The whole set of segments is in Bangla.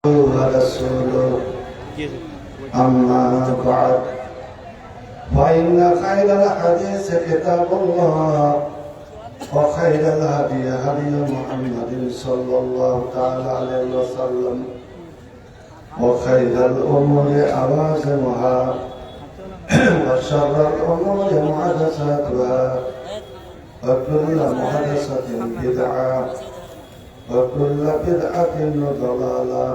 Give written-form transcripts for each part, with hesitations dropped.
ورسوله أما بعد فإن خير الحديث كتاب الله وخير الهدي هدي محمد صلى الله تعالى عليه وسلم وخير الأمور عوازمها وشر الأمور محدثاتها وكل محدثة بدعة وكل بدعة ضلالة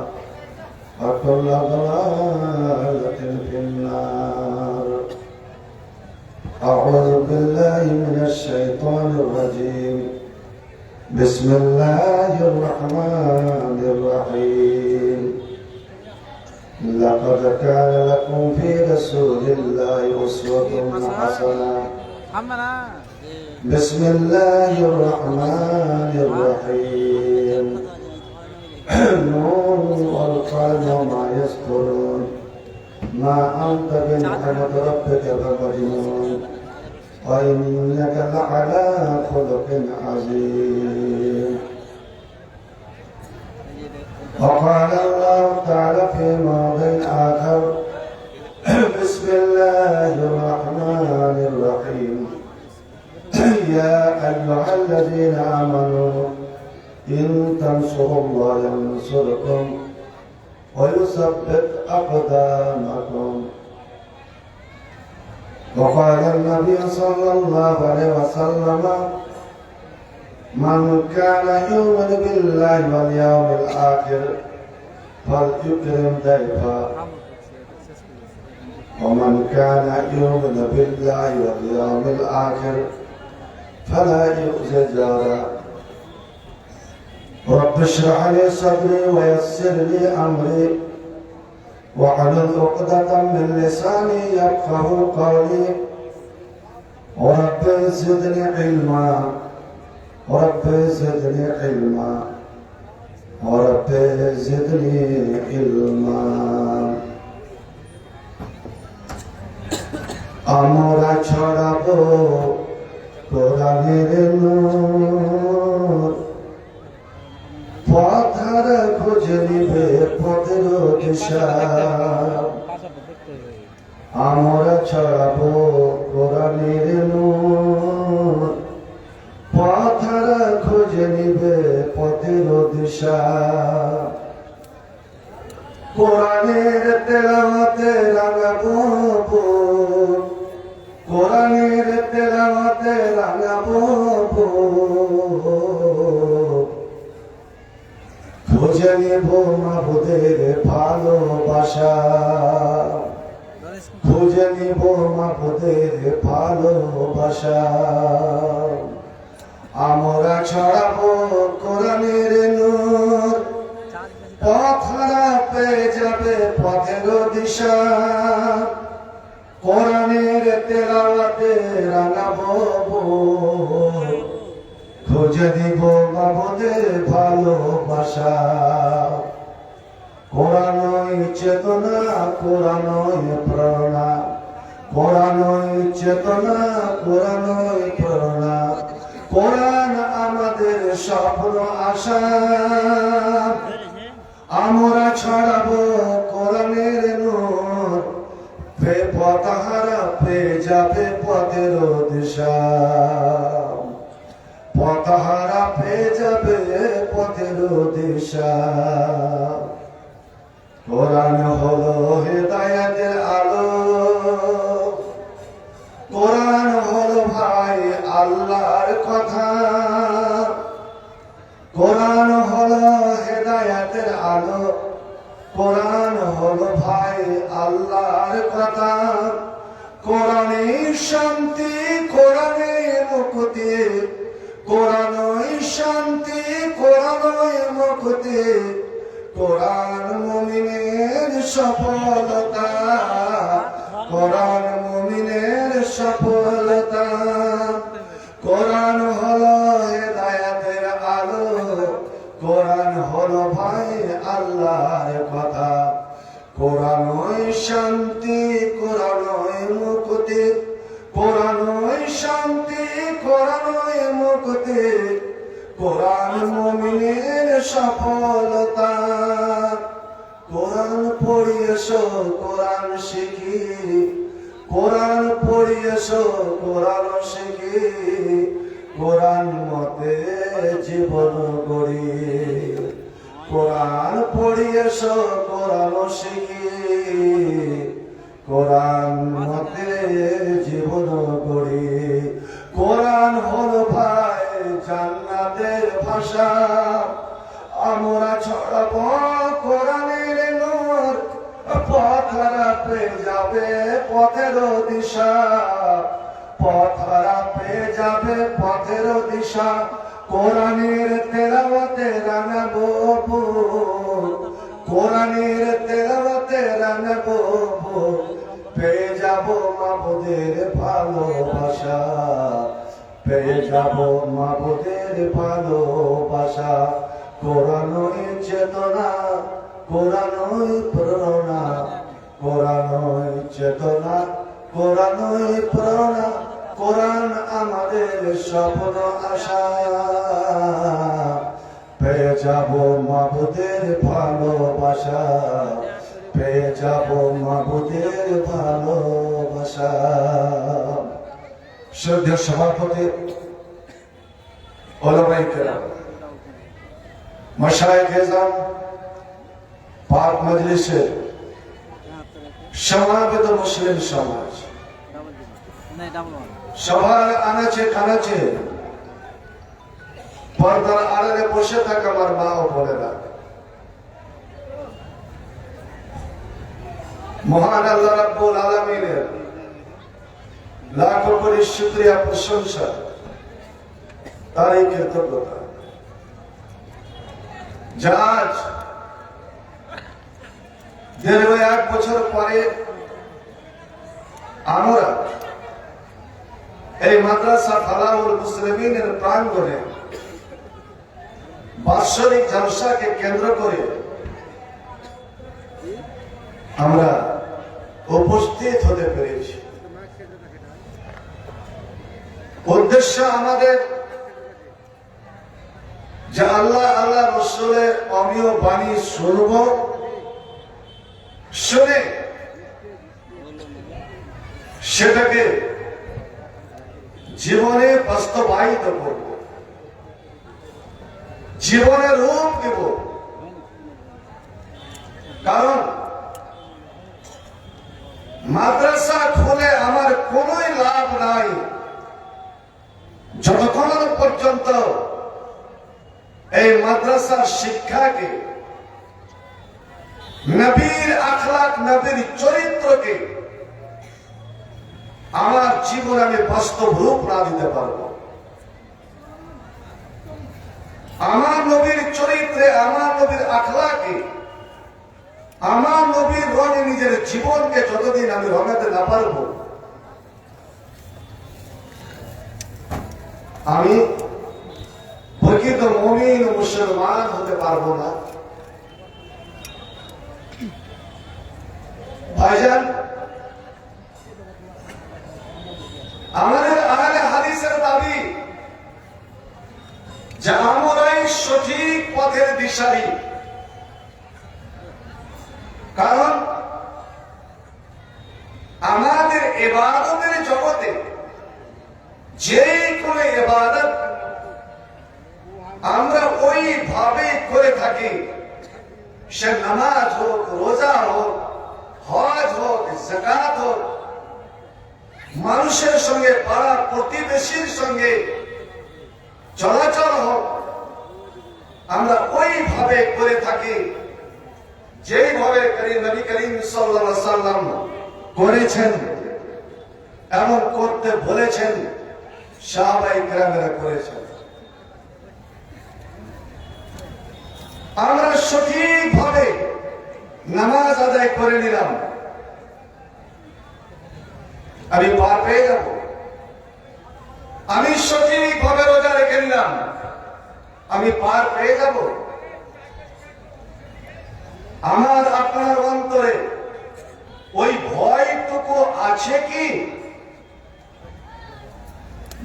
وكل ضلالة في النار. أعوذ بالله من الشيطان الرجيم. بسم الله الرحمن الرحيم. لقد كان لكم في رسول الله أسوة حسنة. بسم الله الرحمن الرحيم. نون والقلم وما يسطرون ما أنت بنعمة ربك بمجنون وإنك لعلى خلق عظيم. وقال الله تعالى في موضع آخر بسم الله الرحمن الرحيم. يا أيها الذين آمنوا إن تنصروا الله ينصركم ويثبت أقدامكم. وقال النبي صلى الله عليه وسلم من كان يؤمن بالله واليوم الآخر فليكرم ضيفه ومن كان يؤمن بالله واليوم الآخر فلا يؤذي جاره. رب اشرح لي صدري ويسر لي أمري واحلل عقدة من لساني يفقه قولي. ورب زدني علما ورب زدني علما ورب زدني علما. আমরা ছড়াবো কোরআনের নূর পথের খুঁজে নিবে পথের দিশা। আমরা ছড়াবো কোরআনের নূর পথের খুঁজে নিবে পথের দিশা। কোরআনের তেলাওয়াতে রাঙাবো বুক কোরআনের তেলাওয়াতে রাঙাবো বুক খুঁজে নেব মাবুদের ভালোবাসা খুঁজে নেব মাবুদের ভালোবাসা। আমরা ছড়াবো কোরআনের নূর পথ হারা পেয়ে যাবে পথের দিশা। কোরআনের তেলাওয়াতে রাঙাবো বুক খুঁজে দিব মাবুদের ভালোবাসা। কোরআনই চেতনা কোরআনই প্রেরণা কোরআনই চেতনা কোরআনই প্রেরণা। কোরআন আমাদের স্বপ্ন আশা। আমরা ছড়াবো কোরআনের নূর পথ হারা পেয়ে যাবে পথের দিশা। পথ হারা পেয়ে যাবে পথের দিশা। কোরআন হলো হেদায়েতের আলো। কোরআন হলো ভাই আল্লাহর কথা। কোরআন হলো হেদায়েতের আলো। কোরআন হলো ভাই আল্লাহর কথা। কোরআনই শান্তি কোরআনই মুক্তি কোরআনই শান্তি কোরআনই মুক্তি। কোরআন মুমিনের সফলতা কোরআন মুমিনের সফলতা। কোরআন হলো হেদায়েতের আলো। কোরআন হলো ভাই আল্লাহর কথা। কোরআনই শান্তি কোরআনই মুক্তি কোরআনই শান্তি কোরআনই মুক্তি। কোরআন মুমিনের সফলতা এসো কোরআন শিখি, কোরআন পড়ি এসো কোরআন শিখি, কোরআন মতে জীবন গড়ি। কোরআন পড়ি এসো কোরআন শিখি, কোরআন মতে জীবন গড়ি। কোরআন হলো ভাই জান্নাতের ভাষা, আমরা ছড়াবো কোরআনের নূর, পথ হারাতে যাবে পথের দিশা, পথ হারাতে যাবে পথের দিশা। কোরআনের তেলাওয়াতে রাঙাবো বুক, কোরআনের তেলাওয়াতে রাঙাবো বুক, পেয়ে যাবো মাবুদের ভালোবাসা, পেয়ে যাবো মাবুদের ভালোবাসা। কোরআনই চেতনা, কোরআনই প্রেরণা, কোরআনই চেতনা, কোরআনই প্রেরণা। কোরআন আমাদের স্বপ্ন আশা, পেয়ে যাবো মাবুদের ভালোবাসা, পেয়ে যাবো মাবুদের ভালোবাসা। শ্রদ্ধেয় সভাপতি, ওলামায়ে কেরাম, মাশায়েখে এজাম, পাক মজলিসের সমাবেত মুসলিম সমাজ, সবার আনাচে কানাচে পর্দার আড়ালে বসে থাকা আমার মা ও বোনেরা, মহান আল্লাহ রাব্বুল আলামিনের লাখো কোটি শুকরিয়া প্রশংসা, তারই কৃতজ্ঞতা যা আজ দীর্ঘ 1 বছর পরে আমরা এই মাদ্রাসা ফালাহুল মুসলিমিনের প্রাঙ্গণে বাৎসরিক জলসাকে কেন্দ্র করে আমরা উপস্থিত হতে পেরেছি। উদ্দেশ্য আমাদের যে আল্লাহ আল্লাহ রাসূলের অমীয় বাণী শুনব, শুনে সেটাকে জীবনে বাস্তবায়িত করব, জীবনে রূপ দেব। কারণ মাদ্রাসা খুলে আমার কোন লাভ নাই যতক্ষণ পর্যন্ত এই মাদ্রাসার শিক্ষাকে, নবীর আখলাক, নবীর চরিত্রকে আমার জীবনে আমি বাস্তব রূপ না দিতে পারবো। আমার নবীর চরিত্রে, আমার নবীর আখলাকে, আমার নবীর রঙে নিজের জীবনকে যতদিন আমি রঙাতে না পারবো, আমি প্রকৃত মুমিন ও মুসলমান হতে পারবো না। ভাইজান, আমাদের আহলে হাদিসের দাবি যে আমরাই সঠিক পথের দিশারি। কারণ আমাদের ইবাদতের জগতে যে কোনো ইবাদত আমরা ওইভাবে করে থাকি, সে নামাজ হোক, রোজা হোক, হজ হোক, যাকাত হোক, মানুষের সঙ্গে, পাড়া প্রতিবেশীর সঙ্গে চলাচল হোক, আমরা ওইভাবে করে থাকি যেইভাবে নবী করিম সাল্লাল্লাহু আলাইহি ওয়াসাল্লাম করেছেন এবং করতে বলেছেন, সাহাবায়ে কেরামেরা করেছেন। আমরা সঠিকভাবে নামাজ আদায় করে নিলাম, আমি পার পেয়ে যাব। আমি সঠিকভাবে রোজা রেখে নিলাম, আমি পার পেয়ে যাব। আমার আপনার অন্তরে ওই ভয়টুকু আছে কি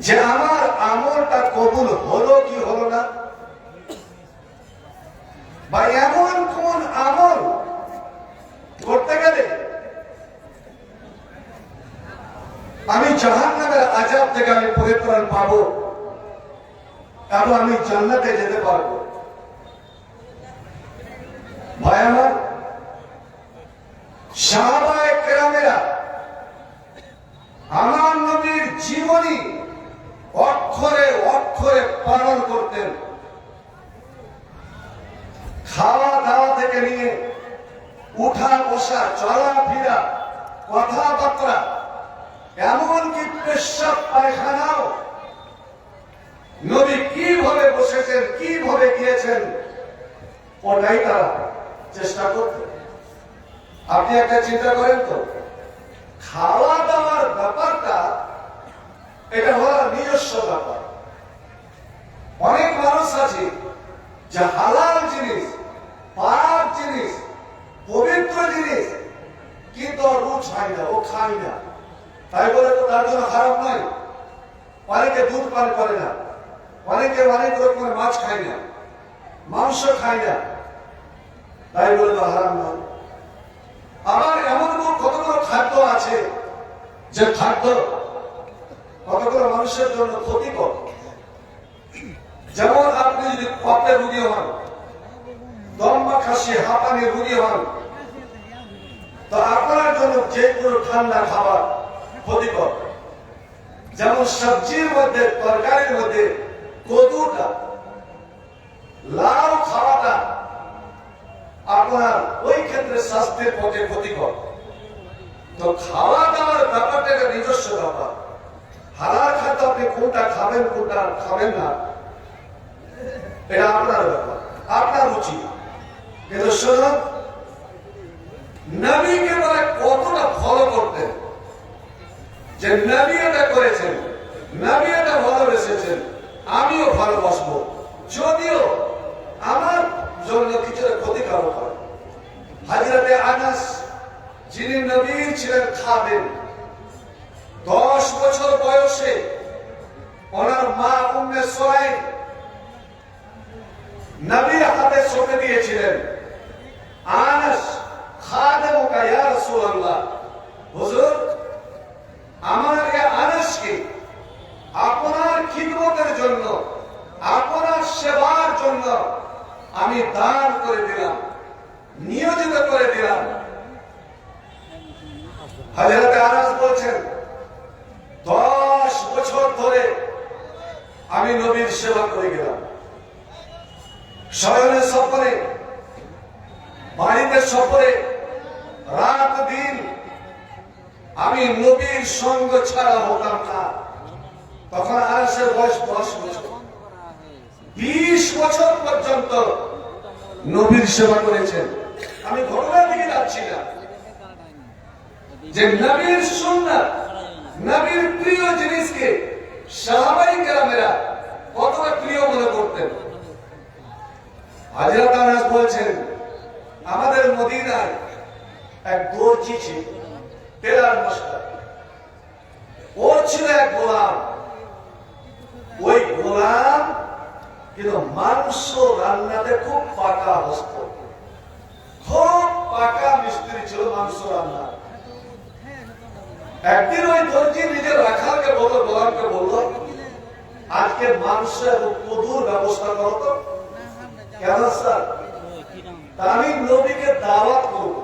যে আমার আমলটা কবুল হলো কি হলো না, বা এমন কোন আমল করতে গেলে জাহান্নামের আযাব থেকে আমি পরিত্রাণ পাবো এবং আমি জান্নাতে যেতে পারবো। ভাই আমার, সাহাবায়ে কেরামেরা আমার নবীর জীবনী অক্ষরে অক্ষরে পালন করতেন। খাওয়া দাওয়া থেকে নিয়ে উঠা বসা, চলাফেরা, কথাবার্তা, এমনকি পেশাব পায়খানাও নবী কিভাবে বসেছেন, কিভাবে গিয়েছেন, ওটাই তারা চেষ্টা করতেন। আপনি একটা চিন্তা করেন তো, খাওয়া দাওয়ার ব্যাপারটা এটা হলো নিজস্ব ব্যাপার। অনেক মানুষ আছে যে হালাল জিনিস, পাক জিনিস, পবিত্র জিনিস কিন্তু রুচ হয় না, ও খায় না, তাই বলে তো তার জন্য খারাপ নয়। অনেকে দুধ পান করে না, অনেকে অনেক রকমের মাছ খায় না, মাংস খায় না, তাই বলে তো হারাম নয়। আবার এমন কতগুলো খাদ্য আছে যে খাদ্য কতগুলো মানুষের জন্য ক্ষতিকর। যেমন আপনি যদি কফের রোগী হন, দম বা কাশি, হাঁপানির রোগী হন, তো আপনার জন্য যে কোনো ঠান্ডা খাবার ক্ষতিকর। যেমন সবজির মধ্যে, তরকারির মধ্যে কদুটা, লাউ খাওয়াটা আপনার ওই ক্ষেত্রে স্বাস্থ্যের পক্ষে ক্ষতিকর। তো খাওয়া দাওয়ার ব্যাপারটা একটা নিজস্ব ব্যাপার। হালাল খাদ্য আপনি কোনটা খাবেন, কোনটা খাবেন না, এটা আপনার ব্যাপার, আপনার রুচি। কিন্তু শুনুন, নবীকে বলে কতটা ফলো করতেন, যে নবী এটা করেছেন, নবী এটা ভালোবেসেছেন, আমিও ভালোবাসবো, যদিও আমার জন্য কিছুটা ক্ষতিকারক হয়। হযরতে আনাস, যিনি নবীর ছিলেন খাদেম, 10 বছর বয়সে ওনার মা উম্মে সুলাইম নবীর হাতে সঁপে দিয়েছিলেন, আনাস খাদেমুকা ইয়া রাসূলুল্লাহ, হুজুর আমার এই আনাসকে আপনার খিদমতের জন্য, আপনার সেবার জন্য আমি দান করে দিলাম, নিয়োজিত করে দিলাম। হযরত আনাস বলছেন 10 বছর ধরে আমি নবীর সেবা করে গেলাম। শয়নে সফরে, বাড়িতে সফরে, রাত দিন আমি নবীর সঙ্গ ছাড়া হতাম না। তখন আনাসের বয়স 10 বছর। 20 বছর পর্যন্ত নবীর সেবা করেছেন। আমি ঘটনার দিকে যাচ্ছি না, যে নবীর সুন্নাত, নবীর প্রিয় জিনিসকে সাহাবায়ে কেরামেরা কতটা প্রিয় মনে করতেন। হযরত আনাস বলছেন, আমাদের মদিনায় এক দর্জি ছিল, টেলার মাস্টার। ও ছিল এক গোলাম। ওই গোলাম কিন্তু মাংস রান্নাতে খুব পাকা হস্ত, খুব পাকা মিস্ত্রি ছিল মাংস রান্না। একদিন ওই দর্জি নিজের রাখালকে বলল, গোলামকে বলল, আজকে মাংস এবং কদুর ব্যবস্থা করো তো। কেন স্যার? আমি নবীকে দাওয়াত করব,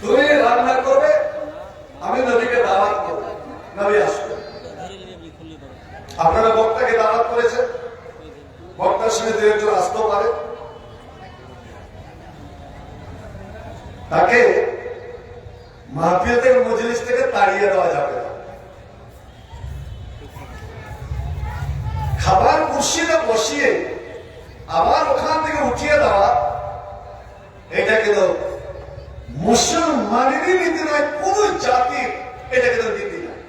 তুমি রান্না করবে, আমি নবীকে দাওয়াত করব, নবী আসবে। আপনারা বক্তাকে দাওয়াত করেছেন, বক্তার সঙ্গে দু একজন আসতেও পারে, তাকে মাহফিলের মজলিস থেকে তাড়িয়ে দেওয়া যাবে না। খাবার কুর্সিতে বসিয়ে আবার ওখান থেকে উঠিয়ে দেওয়া, এটা কিন্তু মুসলমানেরই নীতি নয়, কোন জাতির এটা কিন্তু নীতি নয়।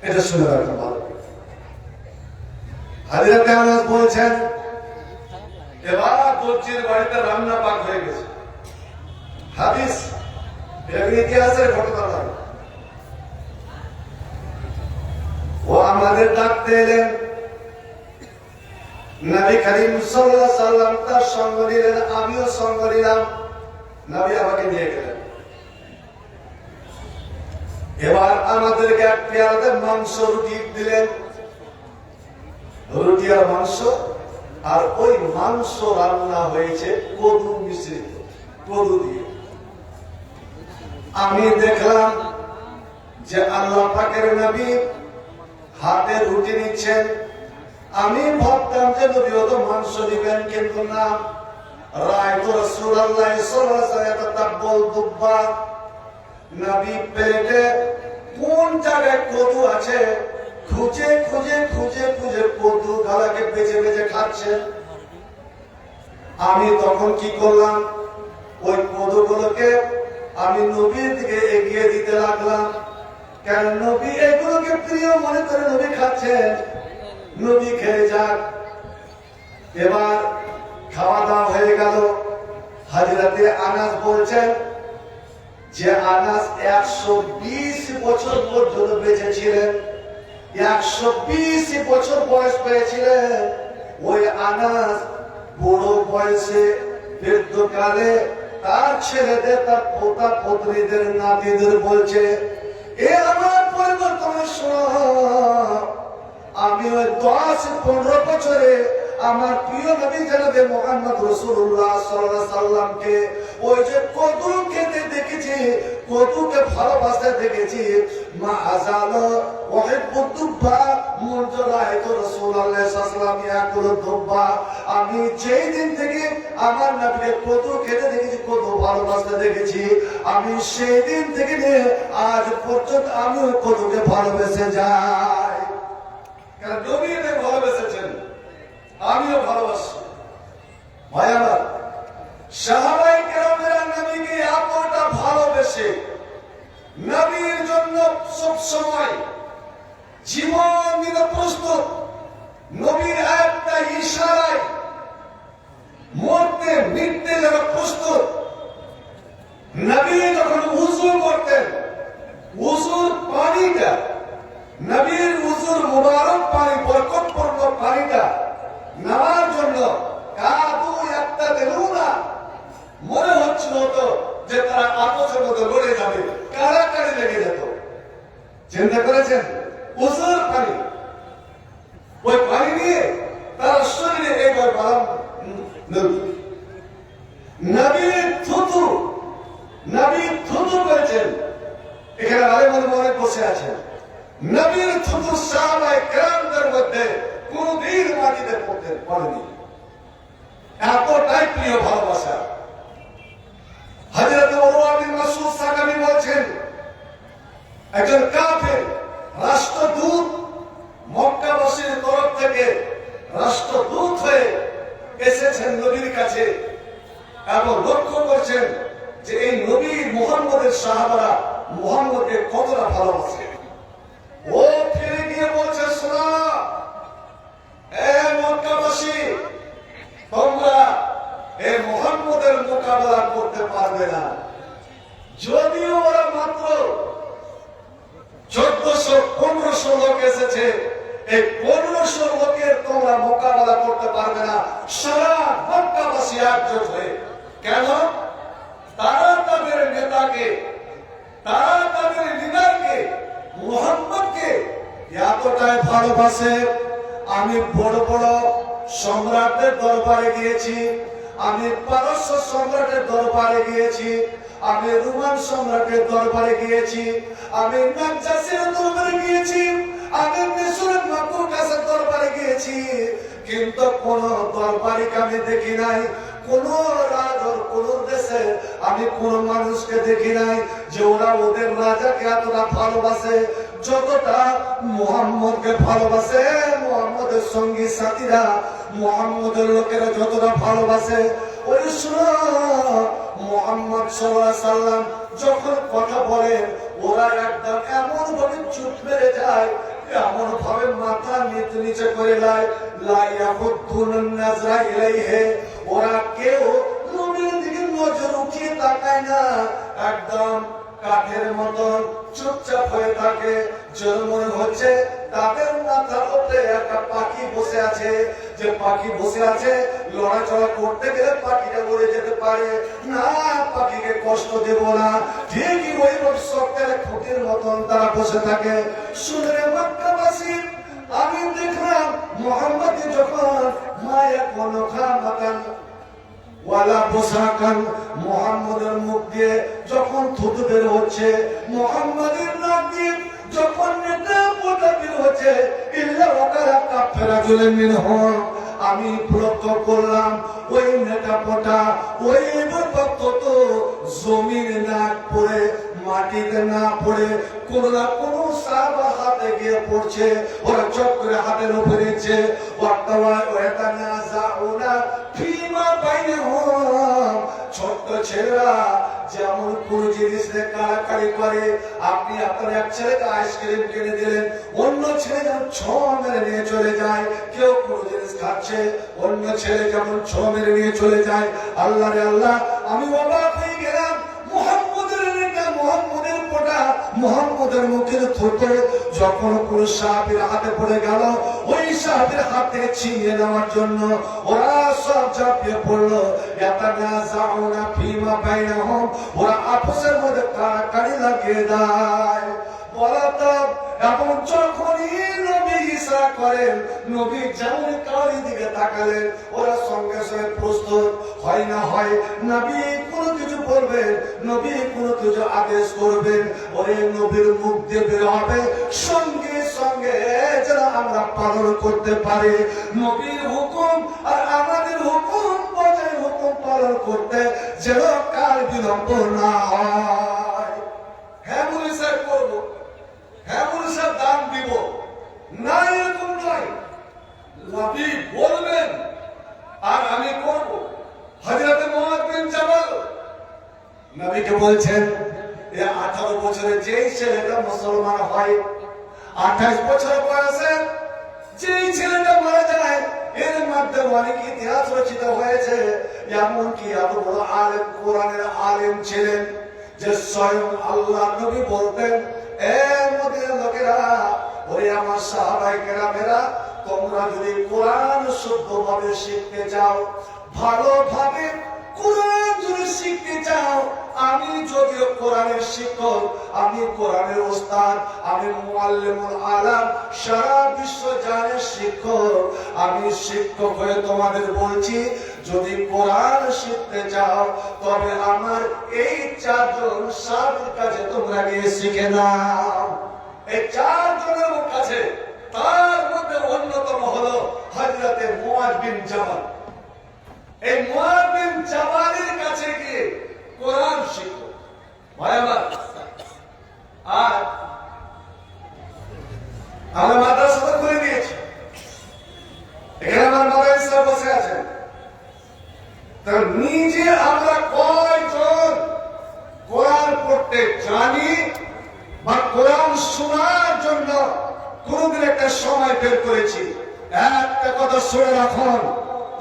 এটা শুনে রাখতে ভালো। হযরত আনাস বলছেন, এবার দর্জির বাড়িতে রান্না পাক হয়ে গেছে। হাদিস, এটা ইতিহাসের ঘটনা নয়। ও আমাদের ডাকতে এলেন, নবী করিম সাল্লাল্লাহু আলাইহি সাল্লাম তার সঙ্গ নিলেন, আমিও সঙ্গ নিলাম। নবী আমাকে নিয়ে গেলেন। এবার আমাদেরকে এক পেয়ালাতে মাংস রুটি দিলেন, রুটি আর মাংস, আর ওই মাংস রান্না হয়েছে কদু মিশ্রিত, কদু দিয়ে। আমি দেখলাম যে আল্লাহ পাকের নবী হাতে রুটি নিচ্ছেন। আমি ভাবতাম যে নবী তো মাংস দিবেন, কিন্তু না, রায়তু রাসূলুল্লাহ সাল্লাল্লাহু আলাইহি ওয়াসাল্লাম তাতাব্বুল দুব্বা, নবী পেটে কোন জায়গায় কদু আছে খুঁজে খুঁজে খুঁজে খুঁজে কদু গালাকে বেছে বেছে খাচ্ছেন। আমি তখন কি করলাম, ওই কদুগুলোকে আমি নবীর দিকে এগিয়ে দিতে লাগলাম। কেন নবী এগুলোকে প্রিয় মনে করে নবী খাচ্ছেন, নবী খেয়ে যাক। এবার খাওয়া দাওয়া হয়ে গেল। হযরতে আনাস বলছেন যে আনাস 120 বছর পর্যন্ত বেঁচে ছিলেন, 120 বছর বয়স পেয়েছিলেন। ওই আনাস বড় বয়সে বৃদ্ধকালে তার ছেলেদের, তার পোতা পত্নীদের, নাতিদের বলছে, এ আমার পরিবর্তনের সময়, আমি ওই 10-15 বছরে আমার প্রিয় নবী জনাবে মুহাম্মদ রাসূলুল্লাহ সাল্লাল্লাহু আলাইহি সাল্লামকে ওই যে কদু খেতে দেখেছি, কদুকে ভালোবাসতে দেখেছি। মা আযাল ওয়াহিব্বু দুব্বা মুনযু রাআইতু রাসূলুল্লাহ সাল্লাল্লাহু আলাইহি ওয়াসাল্লাম ইয়াকুলু দুব্বা, আমি যেই দিন থেকে আমার নবীকে কদু খেতে দেখেছি, কদু ভালোবাসতে দেখেছি, আমি সেই দিন থেকে নিয়ে আজ পর্যন্ত আমি ওই কদুকে ভালোবেসে যাই। কারণ নবী এদের ভালোবেসেছেন, আমিও ভালোবাসি। ভাই আমার, সাহাবায়ে কেরামেরা নবীকে এতটা ভালোবেসে নবীর জন্য সব সময় জীবন দিতে প্রস্তুত। নবীর একটা ইশারায় মরতে মিটতে যারা প্রস্তুত। নবী যখন উযু করতেন, উযুর পানিটা, নবীর উযুর মুবারক পানি, বরকতপূর্ণ পানিটা নেওয়ার জন্য কাদু একটা বেলুনা, মনে হচ্ছিল তো যে তারা আপসের মধ্যে লড়ে যাবে, কাড়াকাড়ি লেগে যেত। চিন্তা করেছেন? উযুর পানি, ওই পানি নিয়ে তারা শরীরে একবার বালাম। নবীর থুতু, নবীর থুতু করেছেন। এখানে আলেম অনেক বসে আছেন। নবীর থুতু সাহাবায়ে কেরামদের মধ্যে কোনদিন মাটিতে পড়তে পারেনি, এতটাই প্রিয় ভালোবাসা। হযরত উরওয়া বিন মাসউদ সাকাবী বলছেন, একজন কাফের রাষ্ট্রদূত মক্কাবাসীর তরফ থেকে রাষ্ট্রদূত হয়ে এসেছেন নবীর কাছে এবং লক্ষ্য করছেন যে এই নবী মুহাম্মদের সাহাবারা মুহাম্মদকে কতটা ভালোবাসে। ও ফিরে গিয়ে বলছে, শোনা এ মক্কাবাসী, তোমরা এই মুহাম্মদের মোকাবেলা করতে পারবে না। যদিও ওরা মাত্র 1400-1500 লোক এসেছে, এই 1500 লোকের তোমরা মোকাবেলা করতে পারবে না সারা মক্কাবাসী একজোট হয়ে। কেন? তারা তাদের নেতাকে, তারা তাদের লিডারকে, মুহাম্মদকে এতটাই ভালোবাসে। আমি বড় বড় সম্রাটদের দরবারে গিয়েছি, আমি পারস্য সম্রাটের দরবারে গিয়েছি, আমি রোমান সম্রাটের দরবারে গিয়েছি, আমি নাজ্জাসীর দরবারে গিয়েছি, আমি মিশরের মকবুকাসের দরবারে গিয়েছি, কিন্তু কোন দরবারিকে আমি দেখি নাই, কোন রাজার কোন দেশে আমি কোন মানুষকে দেখি নাই যে ওরা ওদের রাজাকে এতটা ভালোবাসে যতটা মুহাম্মদকে ভালোবাসে। মুহাম্মদের সঙ্গী সাথীরা, মুহাম্মদের লোকেরা যতটা ভালোবাসে। ওই শুনো, মুহাম্মদ সাল্লাল্লাহু আলাইহি সাল্লাম যখন কথা বলেন, ওরা একদম এমন ভাবে চুপ মেরে যায়, এমন ভাবে মাথা নিচে করে লাই, লা ইয়াহুদ্দুন নাজরা ইলাইহি, ওরা কেউ নবীর দিকে নজর উঠিয়ে তাকায় না, একদম কাঠের মতন চুপচাপ হয়ে থাকে। যেন মনে হচ্ছে তাদের মাথার উপরে একটা পাখি বসে আছে, যে পাখি বসে আছে, লড়াচড়া করতে গেলে পাখিটা উড়ে যেতে পারে না, পাখিকে কষ্ট কষ্ট দেব না। ঠিকই ওই শক্তের খুঁটির মতন তারা বসে থাকে। শুনে মক্কাবাসী, আমি দেখলাম মোহাম্মদ যখন মায়া কোনো খামাকান ওয়ালা পোশাকান, মোহাম্মদের মুখ দিয়ে যখন থুতু বের হচ্ছে, মোহাম্মদের নাক দিয়ে যখন নেতা পোটা বের হচ্ছে, ইল্লা ওয়াকারা কাফেরা জুলে মিনহুম, আমি লক্ষ্য করলাম ওই নেতা পোটা ওই রক্ত তো জমিনে না পড়ে, মাটিতে না পড়ে, কোন না কোন সাহাবা হাতে গিয়ে পড়ছে। ওরা চট করে হাতের উপরে নিচ্ছে। ছোট্ট ছেলেরা যেমন কোন জিনিস কাড়াকাড়ি করে, আপনি আপনার এক ছেলেকে আইসক্রিম কিনে দিলেন, অন্য ছেলে যেমন ছ মেরে নিয়ে চলে যায়। কেউ কোন জিনিস খাচ্ছে, অন্য ছেলে যেমন ছ মেরে নিয়ে চলে যায়। আল্লাহ রে আল্লাহ, আমি অবাক হয়ে গেলাম। মোহাম্মদের নেতা, মোহাম্মদের পোটা, মোহাম্মদের মুখের থুতু যখন কোন সাহাবীর হাতে পড়ে গেল, ওই সাহাবীর হাত থেকে ছিনিয়ে নেওয়ার জন্য ওরা সব ঝাঁপিয়ে পড়লো। ইয়াতানাযাউনা ফীমা বাইনাহুম, ওরা আপসের মধ্যে কাড়াকাড়ি লাগিয়ে দেয়। বলতাম এবং যখনই নবী ইশারা করেন, নবী যেমন কারি দিকে তাকালেন, ওরা সঙ্গে সঙ্গে প্রস্তুত হয় না হয় নবী কোনো কিছু বলবেন, নবী কোনো কিছু আদেশ করবেন, ওরে নবীর মুখ দিয়ে বের হবে সঙ্গে সঙ্গে যেন আমরা পালন করতে পারি নবীর হুকুম। আর আমাদের হুকুম বজায় হুকুম পালন করতে যেন কাল বিলম্ব না হয়। হ্যাঁ বলে স্যার করবো, হ্যাঁ বলে স্যার দান দিব না, এরকম নয়। নবী বলবেন আর আমি করব। হযরত মুআয বিন জাবাল নবীকে বলছেন, 18 বছরে যেই ছেলেটা মুসলমান হয়, 28 বছর বয়সে যেই ছেলেটা মারা যায়, এর মধ্যে অনেক ইতিহাস রচিত হয়েছে। এমনকি এত বড় আলেম, কোরআনের আলেম ছিলেন যে স্বয়ং আল্লাহ নবী বলতেন, এ মদিনার লোকেরা, ওরে আমার সাহাবায়ে কেরামেরা, তোমরা যদি কোরআন শুদ্ধভাবে শিখতে চাও, ভালোভাবে কোরআন যদি শিখতে চাও, আমি যদিও কোরআনের শিক্ষক, আমি কোরআনের ওস্তাদ, আমি মুআল্লিমুল আলাম, সারা বিশ্ব জানের শিক্ষক, আমি শিক্ষক হয়ে তোমাদের বলছি, যদি কোরআন শিখতে চাও তবে আমার এই 4 জন সাহাবীর কাছে তোমরা গিয়ে শিখে নাও। এই 4 জনের কাছে, তার মধ্যে অন্যতম হলো হযরতে মুআয বিন জাবাল। এই মুআয বিন জাবালের কাছে গিয়ে কোরআন শিখো। ভাই আমার, আর আমরা মাদ্রাসা তো করে দিয়েছি, এখানে আমার মাদ্রাসা বসে আছেন, তার নিজে আমরা কয়জন কোরআন পড়তে জানি বা কোরআন শোনার জন্য কোনদিন একটা সময় বের করেছি? একটা কথা শুনে রাখুন,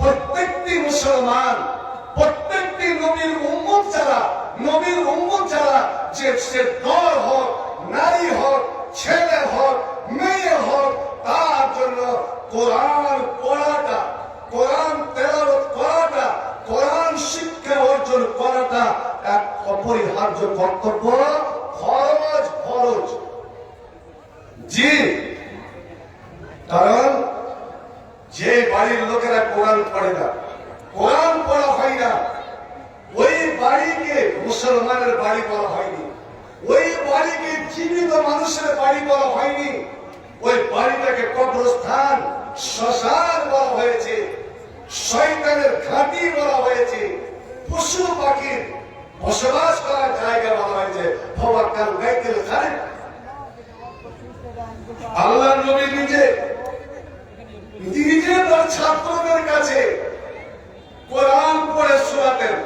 প্রত্যেকটি মুসলমান, প্রত্যেকটি নবীর উম্মত যারা, নবীর উম্মত যারা, যে সে দল হোক, নারী হোক, ছেলে হোক, মেয়ে হোক, তার জন্য কোরআন পড়াটা, কোরআন তেলাওয়াত করাটা, কোরআন শিক্ষা অর্জন করাটা এক অপরিহার্য কর্তব্য, ফরজ, ফরজ। জি, কারণ যে বাড়ির লোকেরা কোরআন পড়ে না, কোরআন পড়া হয় না, ওই বাড়িকে মুসলমানের বাড়ি বলা হয়নি, ওই বাড়িকে জীবিত মানুষের বাড়ি বলা হয়নি, ওই বাড়িটাকে কবরস্থান, শ্মশান বলা হয়েছে, শয়তানের ঘাঁটি বলা হয়েছে, পশু পাখির বসবাস করার জায়গা বলা হয়েছে। ফাওয়াক্কাল বাইতুল খারিম। আল্লাহ নবী নিজে তার ছাত্রদের কাছে কোরআন পড়ে শোনাতেন।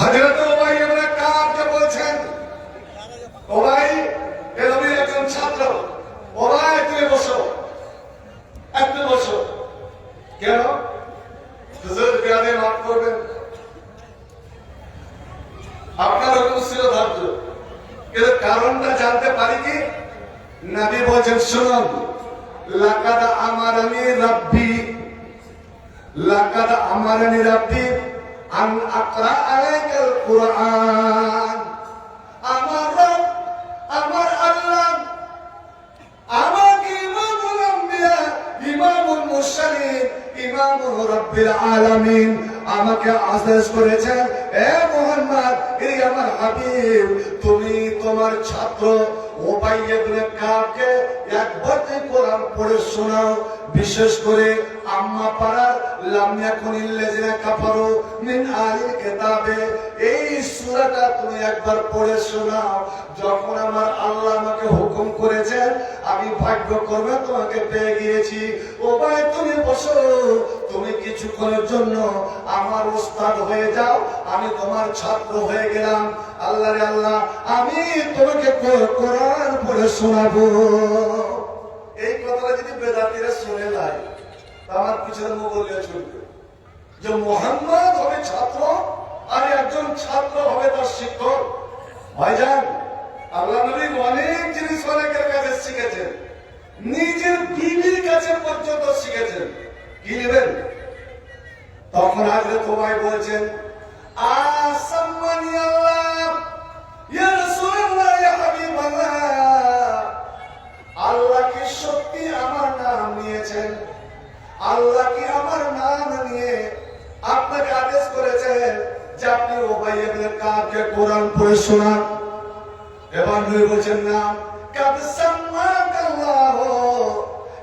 হযরত উবাই ইবনে কাবকে বলছেন, উবাই এ নবীর একজন ছাত্র, উবাই তুমি বসো, একটু বসো। কেন? হুজুর বিয়াদে মাফ করবেন, আপনার হুকুম ছিল ধার্য, এর কারণটা জানতে পারি কি? নবী বলেছেন শুনুন, লাকাদ আমারানি রাব্বি, লাকাদ আমারানি রাব্বি আন আকরা আলাইকাল কুরআন। আমার রব, আমার আল্লাহ আমাকে ইমামুল আম্বিয়া, ইমামুল মুরসালিন, ইমামুল রাব্বিল আলামিন আমাকে আদেশ করেছেন, এ মুহাম্মদ, এই আমার হাবিব, তুমি তোমার ছাত্র উবাই ইবনে কাবকে একবার কোরআন পড়ে শোনাও। বিশেষ করে আম্মা পাড়ার লাম ইয়াকুনিল লাযিনা কাফারু মিন আহলিল কিতাবে এই সূরাটা তুমি একবার পড়ে শোনাও। যখন আমার আল্লাহ আমাকে হুকুম করেছেন, আমি ভাগ্যক্রমে তোমাকে পেয়ে গিয়েছি। উবাই তুমি বসো, তুমি কিছুক্ষণের জন্য আমার উস্তাদ হয়ে যাও, আমি তোমার ছাত্র হয়ে গেলাম। আল্লাহ রে আল্লাহ, আমি তোমাকে কোরআন পড়ে শোনাবো। এই কথাটা যদি বেদাতিরা শুনে নাই, আমার পিছনে মুগলিয়া ছুটবে যে মুহাম্মদ হবে ছাত্র আর একজন ছাত্র হবে তার শিক্ষক। ভাইজান, আল্লাহ নবী অনেক জিনিস অনেকের কাছে শিখেছেন, নিজের বিবির কাছে পর্যন্ত শিখেছেন। কি নেবেন? তখন হযরত উবাই বলছেন, আসাম্মানি আল্লাহ ইয়া রাসূলুল্লাহ, ইয়া হাবিবাল্লাহ, আল্লাহ কি সত্যি আমার নাম নিয়েছেন? আল্লাহ কি আমার নাম নিয়ে আপনাকে আদেশ করেছেন যে আপনি উবাই ইবনে কাবকে কোরআন পড়ে শোনান? এবার নবী বলছেন, না, কাদ সাম্মাকাল্লাহ,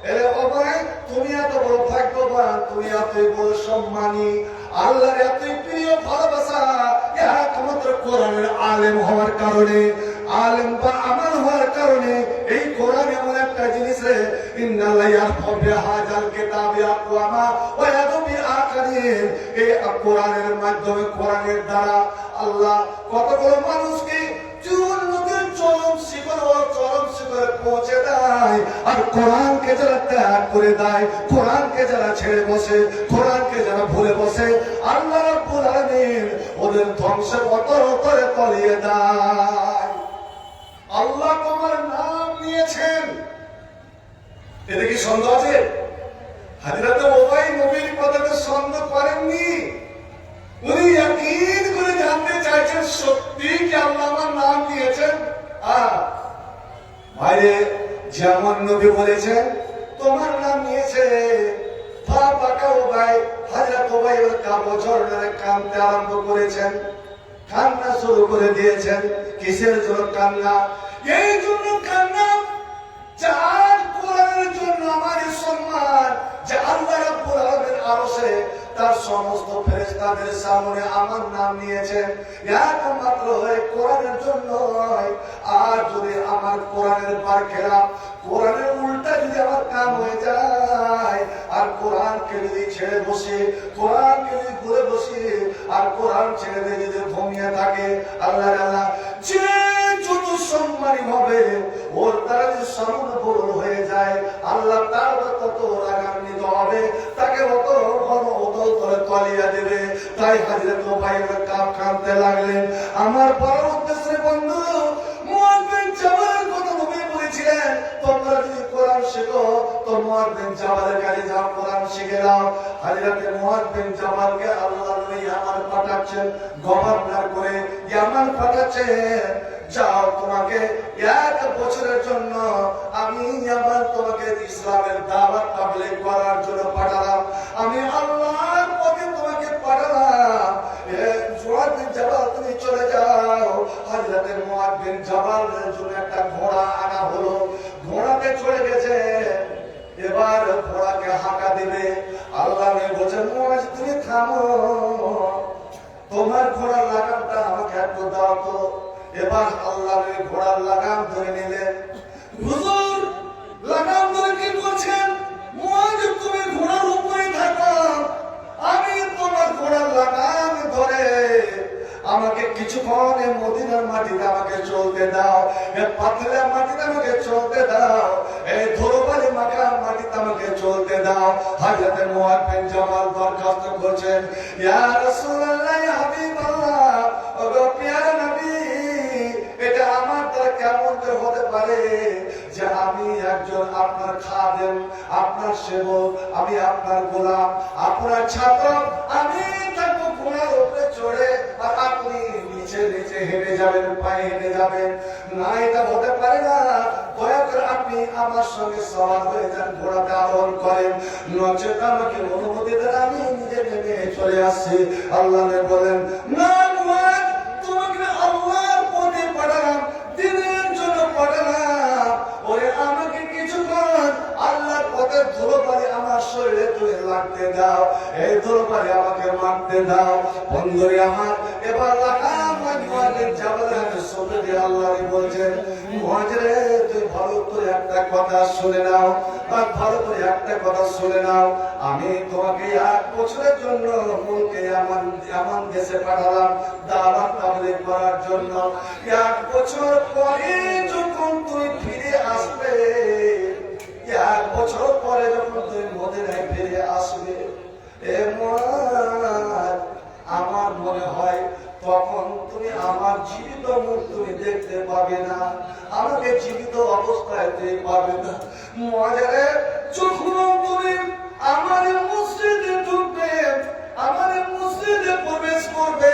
এরে উবাই, তুমি এত বড় ভাগ্যবান, তুমি এতই বড় সম্মানী, আল্লাহর এতই প্রিয় ভালোবাসা একমাত্র কোরআনের আলেম হওয়ার কারণে, আলেম বা আমাল হওয়ার কারণে। এই কোরআন এমন একটা জিনিস রে, ইন্নাল্লাহ ইয়ারফাউ বিহাযাল কিতাবি আকওয়ামা ওয়া ইয়াদু বিআখারিন। এই কোরআনের মাধ্যমে, কোরআনের দ্বারা আল্লাহ কতগুলো মানুষকে জীবনের চরম শিখরে পৌঁছে দেয়। আর কোরআনকে যারা ত্যাগ করে দেয়, কোরআনকে যারা ছেড়ে বসে, কোরআনকে যারা ভুলে বসে, আল্লাহ রাব্বুল আলামিন ওদের ধ্বংসের অতরে তলিয়ে দেয়। আল্লাহ তোমার নাম নিয়েছেন, এতে কি সন্দেহ আছে? হযরত উবাই নবীর কথাতে সন্দেহ করেননি, উনি ইয়াকিন করে জানতে চাইছেন সত্যি কি আল্লাহ আমার নাম নিয়েছেন। ভাইরে, যেমন নবী বলেছেন তোমার নাম নিয়েছে, হযরত উবাই কাবজরের কাঁদতে আরম্ভ করেছেন, কান্না শুরু করে দিয়েছেন। কিসের জন্য কান্না? এই জন্য কান্না, যার কোরআনের জন্য আমার সম্মান, যে আল্লাহ রাব্বুল আলামিন আরশে তার সমস্ত ফেরেশতাদের সামনে আমার নাম নিয়েছেন, একমাত্র এই কোরআনের জন্য। আর যদি আমার কোরআনের বারখেলাপ, কোরআনের উল্টা যদি আমার কাম হয়ে যায়, আর কোরআনকে যদি ছেড়ে বসে, কোরআনকে যদি ভুলে বসে, আর কোরআন ছেড়ে দিয়ে যদি ঘুমিয়ে থাকে, আল্লাহ আল্লাহ যে যত সম্মানী হবে, ওর দ্বারা যদি সামনে বড় হয়ে যায়, আল্লাহ তার তত রাগান্বিত হবে, তাকে অত ঘন অত করে তলিয়ে দেবে। তাই হযরত উবাই ইবনে কাব কাঁদতে লাগলেন। আমার বড় উদ্দেশ্যে বন্ধু, মুআয বিন জাবালের কথা নবী বলেছিলেন, তোমরা যদি কোরআন শেখো তো মুআয বিন জাবালের কাছে যাও, কোরআন শিখে নাও। হযরত মুআয বিন জাবালকে আল্লাহ নবী ইয়ামান পাঠাচ্ছেন, গভর্নর করে ইয়ামান পাঠাচ্ছেন, যাও তোমাকে 1 বছরের জন্য আমি ইয়ামান তোমাকে ইসলামের দাওয়াত তাবলীগ করার জন্য পাঠালাম, আমি আল্লাহর পথে তোমাকে পাঠালাম। মুআয বিন জাবাল, তুমি চলে যাও। হযরত মুআয বিন জাবালের জন্য একটা ঘোড়া আনা হলো, ঘোড়াতে চলে গেছে। এবার ঘোড়াকে হাঁকা দিবে, আল্লাহ বলছেন, মুআয তুমি থামো, তোমার ঘোড়ার লাগামটা আমাকে একটু দাও তো। এবার আল্লাহ ঘোড়ার লাগাম ধরে নিলেন। হুজুর, লাগাম ধরে কি করছেন? মুআয, তুমি ঘোড়ার উপরে থাকো, আমি তোমার ঘোড়ার লাগাম ধরে আমাকে কিছুক্ষণ মদিনার মাটিতে আমাকে চলতে দাও, পাথরের মাটিতে আমাকে চলতে দাও, এই ধরবালি মাখার মাটিতে আমাকে চলতে দাও। হযরত মুআয বিন জাবাল দরখাস্ত করছেন, ইয়া রাসূলুল্লাহ, ইয়া হাবিবাল্লাহ, ও গো প্রিয় নবী, এটা আমার দ্বারা কেমন করে হতে পারে যে আমি একজন আপনার খাদেম, আপনার সেবক, আমি আপনার গোলাম, আপনার ছাত্র, আমি থাকবো ঘোড়ার উপরে চড়ে আর আপনি নিচে নিচে হেঁটে যাবেন, পায়ে হেঁটে যাবেন? না, এটা হতে পারে না। দয়া করে আপনি আমার সঙ্গে সওয়ার হয়ে যান, ঘোড়াতে আরোহণ করেন, নচেত আমাকে অনুমতি দেন, আমি নিজে নেমে চলে আসছি। আল্লাহ বলেন, না মুয়াজ, তোমাকে আল্লাহর পথে পাঠালাম, দিনের জন্য পাঠালাম। ওরে আমাকে কিছুক্ষণ আল্লাহর পথের ধুলোবালি আমার শরীরে তুমি লাগতে দাও, এই ধুলোবালি আমাকে মারতে দাও। বন্ধুরে আমার, এবার লাগাম মুয়াজের জাবালের হাতে সঁপে দিয়ে আল্লাহ বলছেন, মুয়াজরে তুই ভালো করে একটা কথা শুনে নাও, আর ভালো করে একটা কথা শুনে নাও। আমি তোমাকে 1 বছরের জন্য মুলকে ইয়ামান দেশে পাঠালাম দাওয়াত তাবলীগ করার জন্য। 1 বছর পরে যখন তুই ফিরে আসবে, 1 বছর পরে যখন তুই মদিনায় ফিরে আসবে, এ মুয়াজ, আমার মনে হয় তখন তুমি আমার জীবিত মুখ তুমি দেখতে পাবে না, আমাকে জীবিত অবস্থায় তুমি পাবে না। মুয়াজরে, যখন তুমি আমার মসজিদে ঢুকবে, আমার মসজিদে প্রবেশ করবে,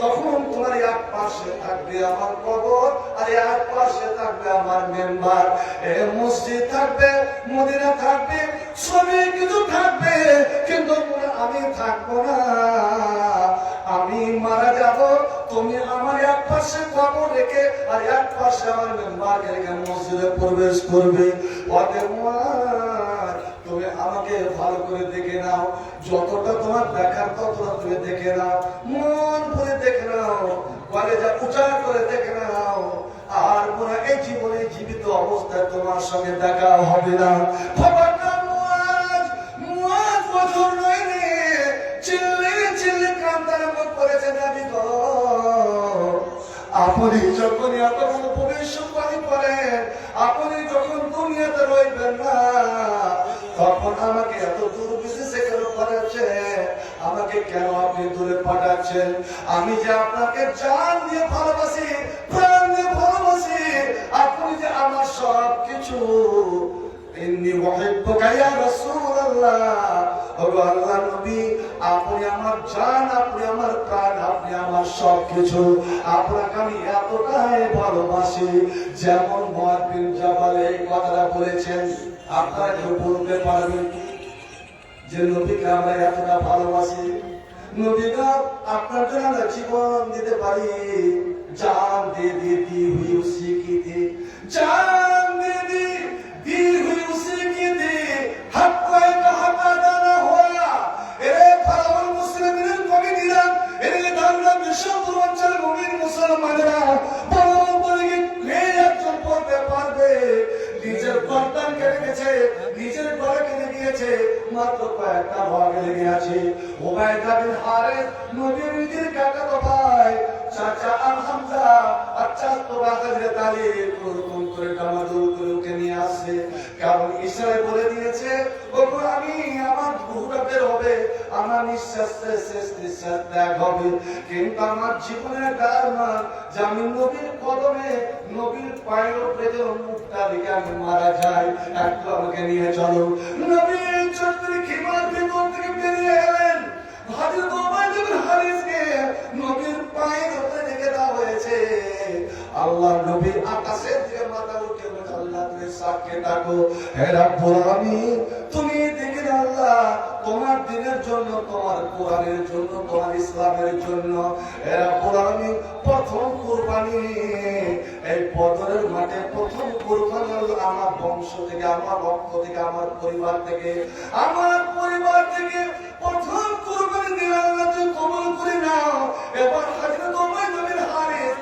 তখন তোমার এক পাশে থাকবে আমার কবর, আর এক পাশে থাকবে আমার মেম্বার। মসজিদ থাকবে, মদিনা থাকবে, সবই কিছু থাকবে, কিন্তু আমি থাকবো না। আমি মারা যাব, তুমি আমার এক পাশে কবর রেখে আর এক পাশে আমার মেম্বার রেখে মসজিদে প্রবেশ করবে। তুমি আমাকে ভালো করে দেখে নাও, যতটা তোমার দেখার ততটা তুমি দেখে নাও, মন ভরে দেখে নাও, কলেজা উঁচা করে দেখে নাও, আর পুরা এই জীবনে জীবিত অবস্থায় তোমার সঙ্গে দেখা হবে না। খবরদার মুয়াজ, মুয়াজ বছর নয় রে, চিল্লে চিল্লে কান্দার মত করেছে নবী গো। আপনি যখন এত বড় ভবিষ্যৎবাণী করেন, আপনি যখন দুনিয়াতে রইবেন না, তখন আমাকে এত দূর বিশেষে কেন পাঠাচ্ছেন? আমাকে কেন আপনি দূরে পাঠাচ্ছেন? আমি যে আপনাকে জান দিয়ে ভালোবাসি, প্রাণ দিয়ে ভালোবাসি, আপনি যে আমার সব কিছু। ইন্নী উহিব্বুকা ইয়া রাসূলুল্লাহ, ওগো আল্লাহর নবী, আপনি আমার জান, আপনি আমার প্রাণ, আপনি আমার সবকিছু। আপনাকে আমি এতটাই ভালোবাসি, যেমন মুয়াজ বিন জাবাল এই কথাটা বলেছেন। আপনারা কেউ বলতে পারবেন যে নবীকে আমরা এতটা ভালোবাসি? নবীরা আপনার জন্য আমরা জীবন দিতে পারি, জান দে दी हुई उसी की थी, जान दे दी हुई उसी की थी, हक कोई कहा पैदा ना हुआ। এরে ফারাউল মুসলিমিনের কবি দিলাম, এরে ধারণা বিশ্ব পূর্বাঞ্চল মুমিন মুসলমানেরা বলে কে একজন পড়তে পারবে? নিজের গর্দান কেটে গেছে, নিজের গলা কেটে গিয়েছে, মাত্র কয়েকটা ভাগ লেগে আছে। উবাইদা বিন হারিস নবীর নিজের কাকাতো ভাই, চাচা আল হামজা আর চাচতো হযরত আলী এরকম করে ডামাডোল করে ওকে নিয়ে আসছে। কারণ ইসরায়েল বলে দিয়েছে, ওগো আমি আমার রূহটা বের হবে, আমার নিঃশ্বাস শেষ নিঃশ্বাস ত্যাগ হবে, কিন্তু আমার জীবনের দারমান যে আমি নবীর কদমে, নবীর পায়ের উপরে যে মুখটা দিকে আমি মারা যাই, একটু আমাকে নিয়ে চলো। নবী চৌধুরী খিমার ভিতর থেকে বেরিয়ে এলেন, হযরত উবাইদা বিন হারিসকে নবীর পায়ের উপরে রেখে দেওয়া হয়েছে। আল্লাহ নবী আকাশের দিকে মাথা উঠিয়ে বলে, আল্লাহ তুমি সাক্ষী থাকো, হে রব্বুল আলামিন, তুমি দেখে আল্লাহ তোমার দিনের জন্য, তোমার কোরআনের জন্য, তোমার ইসলামের জন্য, হে রব্বুল আলামিন, প্রথম কুরবানি এই বদরের মাঠে, প্রথম কুরবানি হলো আমার বংশ থেকে, আমার রক্ত থেকে, আমার পরিবার থেকে, আমার পরিবার থেকে প্রথম কুরবানি দিলে আল্লাহ তুমি কবুল করে নাও। এবার হযরত উবাইদা বিন হারিস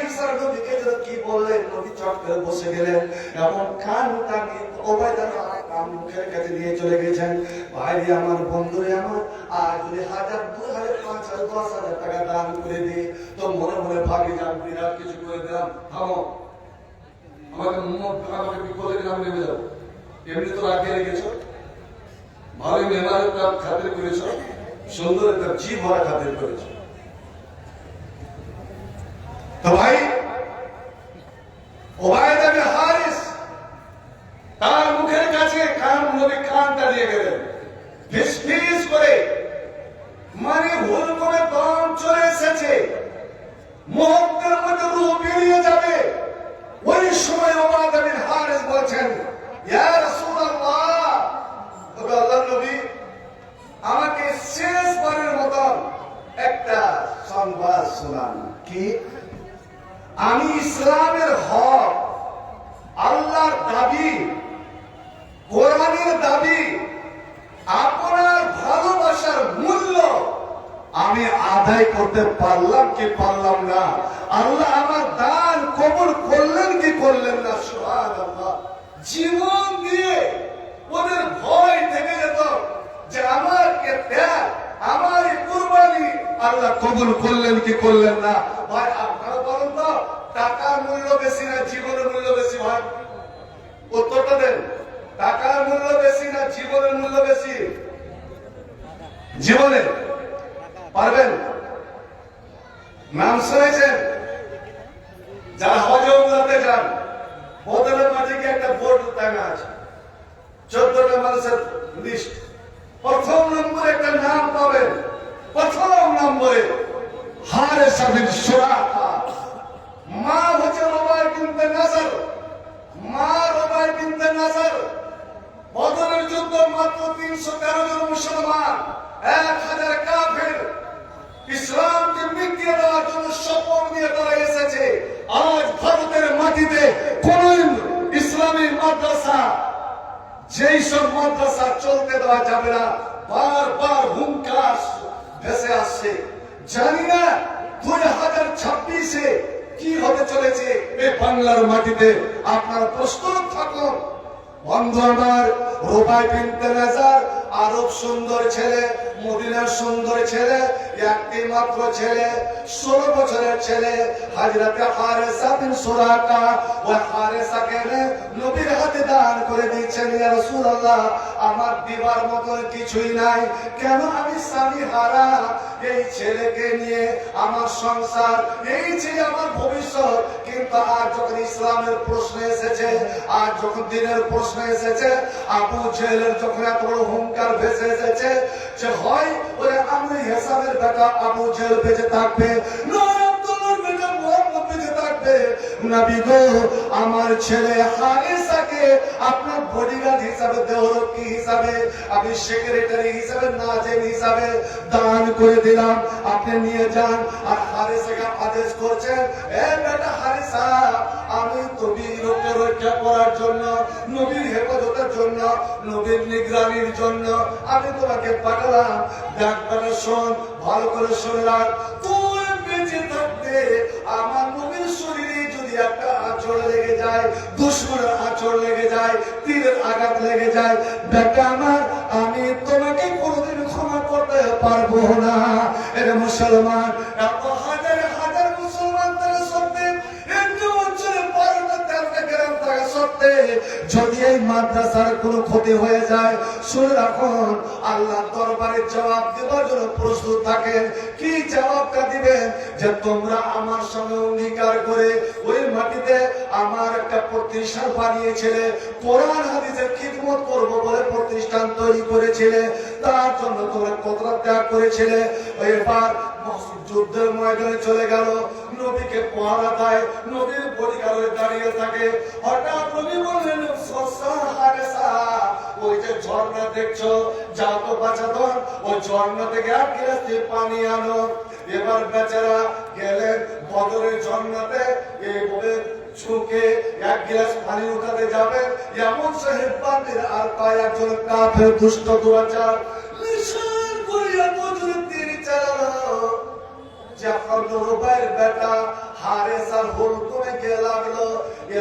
ঈসা নবীকে কি বললেন, নবী চট করে বসে গেলেন, এমন কান টানি উবাইদা কান মুখের কাছে নিয়ে চলে গেছেন। ভাইরে আমার, বন্ধুরে আমার, আর যদি 1000, 2000, 5000, 10,000 টাকা দান করে দিই, তো মনে মনে ভাবি যান বিরাট কিছু করে দিলাম, থামো, আমাকে বিপদে দিলাম, নেমে যাবো। এমনি তো রাখিয়ে রেখেছো, ভালোই মেহমানের খাতির করেছো, সুন্দর একটা জীব ভরা খাতির করেছো। তো ভাই, ওবায়দা বিন হারিস তার মুখের কাছে নবী কানটা দিয়ে গেলেন, ফিস ফিস করে, মানে ভুল করে দম চলে এসেছে, মুহূর্তের মধ্যে রূহ বেরিয়ে যাবে। ওই সময় ওবায়দা বিন হারিস বলছেন, ইয়া রাসূলুল্লাহ, তবে আল্লাহর নবী আমাকে শেষবারের মতন একটা সংবাদ শোনান। কি? আমি ইসলামের হক, আল্লাহর দাবি, কোরআনের দাবি, আপনার ভালোবাসার মূল্য আমি আদায় করতে পারলাম কি পারলাম না? আল্লাহ আমার দান কবুল করলেন কি করলেন না? সুবহানাল্লাহ। জীবন দিয়ে ওদের ভয় থেকে যেত যে আমার ত্যাগ, আমার কুরবানি আল্লাহ কবুল করলেন কি করলেন না। ভাই আপনারা বলেন তো, টাকার মূল্য বেশি না জীবনের মূল্য বেশি? ভাই উত্তরটা দেন। টাকার মূল্য বেশি না জীবনের মূল্য বেশি? জীবনের। পারবেন? নাম শুনেছেন? যারা হজে উমরাতে যান, বদলের মাঝে কি একটা বোর্ড টাঙা আছে, 14টা মানুষের লিস্ট। প্রথম নম্বরে একটা নাম পাবেন, প্রথম নম্বরে হারেসা বিন সুরাকা। মা হচ্ছে রুবাই বিনতে নাসর, মা রুবাই বিনতে নাসর। বদরের যুদ্ধ মাত্র 313 জন মুসলমান, 1000 কাফের ইসলামকে মিটিয়ে দেওয়ার জন্য শপথ নিয়ে তারা এসেছে। আজ ভারতের মাটিতে কোন ইসলামী মাদ্রাসা, যেই সব মাদ্রাসা চলতে দেওয়া যাবে না, বারবার হুঙ্কার ভেসে আসছে। জানি না 2026-এ কি হতে চলেছে এই বাংলার মাটিতে। আপনারা প্রস্তুত থাকুন। বন্ধু আমার, রুবাই বিনতে নাজার আরব সুন্দর ছেলে, মদিনার সুন্দর ছেলে, একটি মাত্র ছেলে, 16 বছরের ছেলে, হযরতে হারেসা বিন সুরাকা। ওই হারেসাকে নবীর হাতে দান করে দিয়েছেন। ইয়া রাসূলুল্লাহ, আমার দিবার মতন কিছুই নাই, কেন আমি স্বামী হারা, এই ছেলেকে নিয়ে আমার সংসার, এই ছেলে আমার ভবিষ্যৎ। কিন্তু আজ যখন ইসলামের প্রশ্ন এসেছে, আজ যখন দিনের প্রশ্ন এসেছে, আবু জেহেলের যখন এত বড় হুঙ্কার ভেসে এসেছে যে হয় ওরে আমরি হিসাবের বেটা আবু জেহেল বেঁচে থাকবে, নয় আব্দুল্লাহর বেটা মুহাম্মদ বেঁচে থাকবে। নবী গো, আমার ছেলে হারেসাকে আপনার বডিগার্ড হিসাবে, দেহরক্ষী হিসাবে, আমি সেক্রেটারি হিসাবে, নাজেম হিসাবে দান করে দিলাম, আপনি নিয়ে যান। আর হারেসাকে আদেশ করছেন, এ বেটা হারেসা, আমি নবীকে রক্ষা করার জন্য, নবীর হেফাজতের জন্য, নবীর নিগরানির জন্য আমি তোমাকে পাঠালাম। দেখ বেটা, শোন, ভালো করে শুনে রাখ, তুই বেঁচে থাকতে আমার নবীর শরীরে যদি একটা আঁচড় লেগে যায়, দুশমনের আঁচড় লেগে যায়, তীরের আঘাত লেগে যায়, বেটা আমার, আমি তোমাকে কোনোদিন ক্ষমা করতে পারবো না। এর মুসলমান, এত হাজার হাজার মুসলমান তারা সত্যি একটু অঞ্চলে 12টা-13টা গ্রাম থাকা সত্ত্বে যদি এই মাদ্রাসার কোনো ক্ষতি হয়ে যায়, শুনে রাখুন, আল্লাহর দরবারে জবাব দেওয়ার জন্য প্রস্তুত থাকেন। কি জবাবটা দিবেন? যে তোমরা আমার সঙ্গে অঙ্গীকার করে ওই মাটিতে আমার একটা প্রতিষ্ঠান বানিয়েছিলে, কোরআন হাদিসের খিদমত করব বলে প্রতিষ্ঠান তৈরি করেছিলে, তার জন্য তোমরা কতটা ত্যাগ করেছিলে। এবার যুদ্ধের ময়দানে চলে গেল, নবীকে পাহারা দেয়, নবীর বডিগার্ড হয়ে দাঁড়িয়ে থাকে। হঠাৎ নবী বললেন, হারেসা, ওই যে ঝর্ণা দেখছো, যাও তো বাঁচাধন, ওই ঝর্ণা থেকে 1 গ্লাস পানি আনো। এবার বেচারা গেলেন বদরের ঝর্ণাতে, এইভাবে ঝুঁকে 1 গ্লাস পানি উঠাতে যাবেন, এমন সাহেব বান্দির আর পায় একজন কাফের দুষ্ট দুরাচার নিশান করিয়া বদরের তীর চালালো। যখন রুবাইয়ের বেটা হারেসার হুলকুমে গিয়ে লাগলো,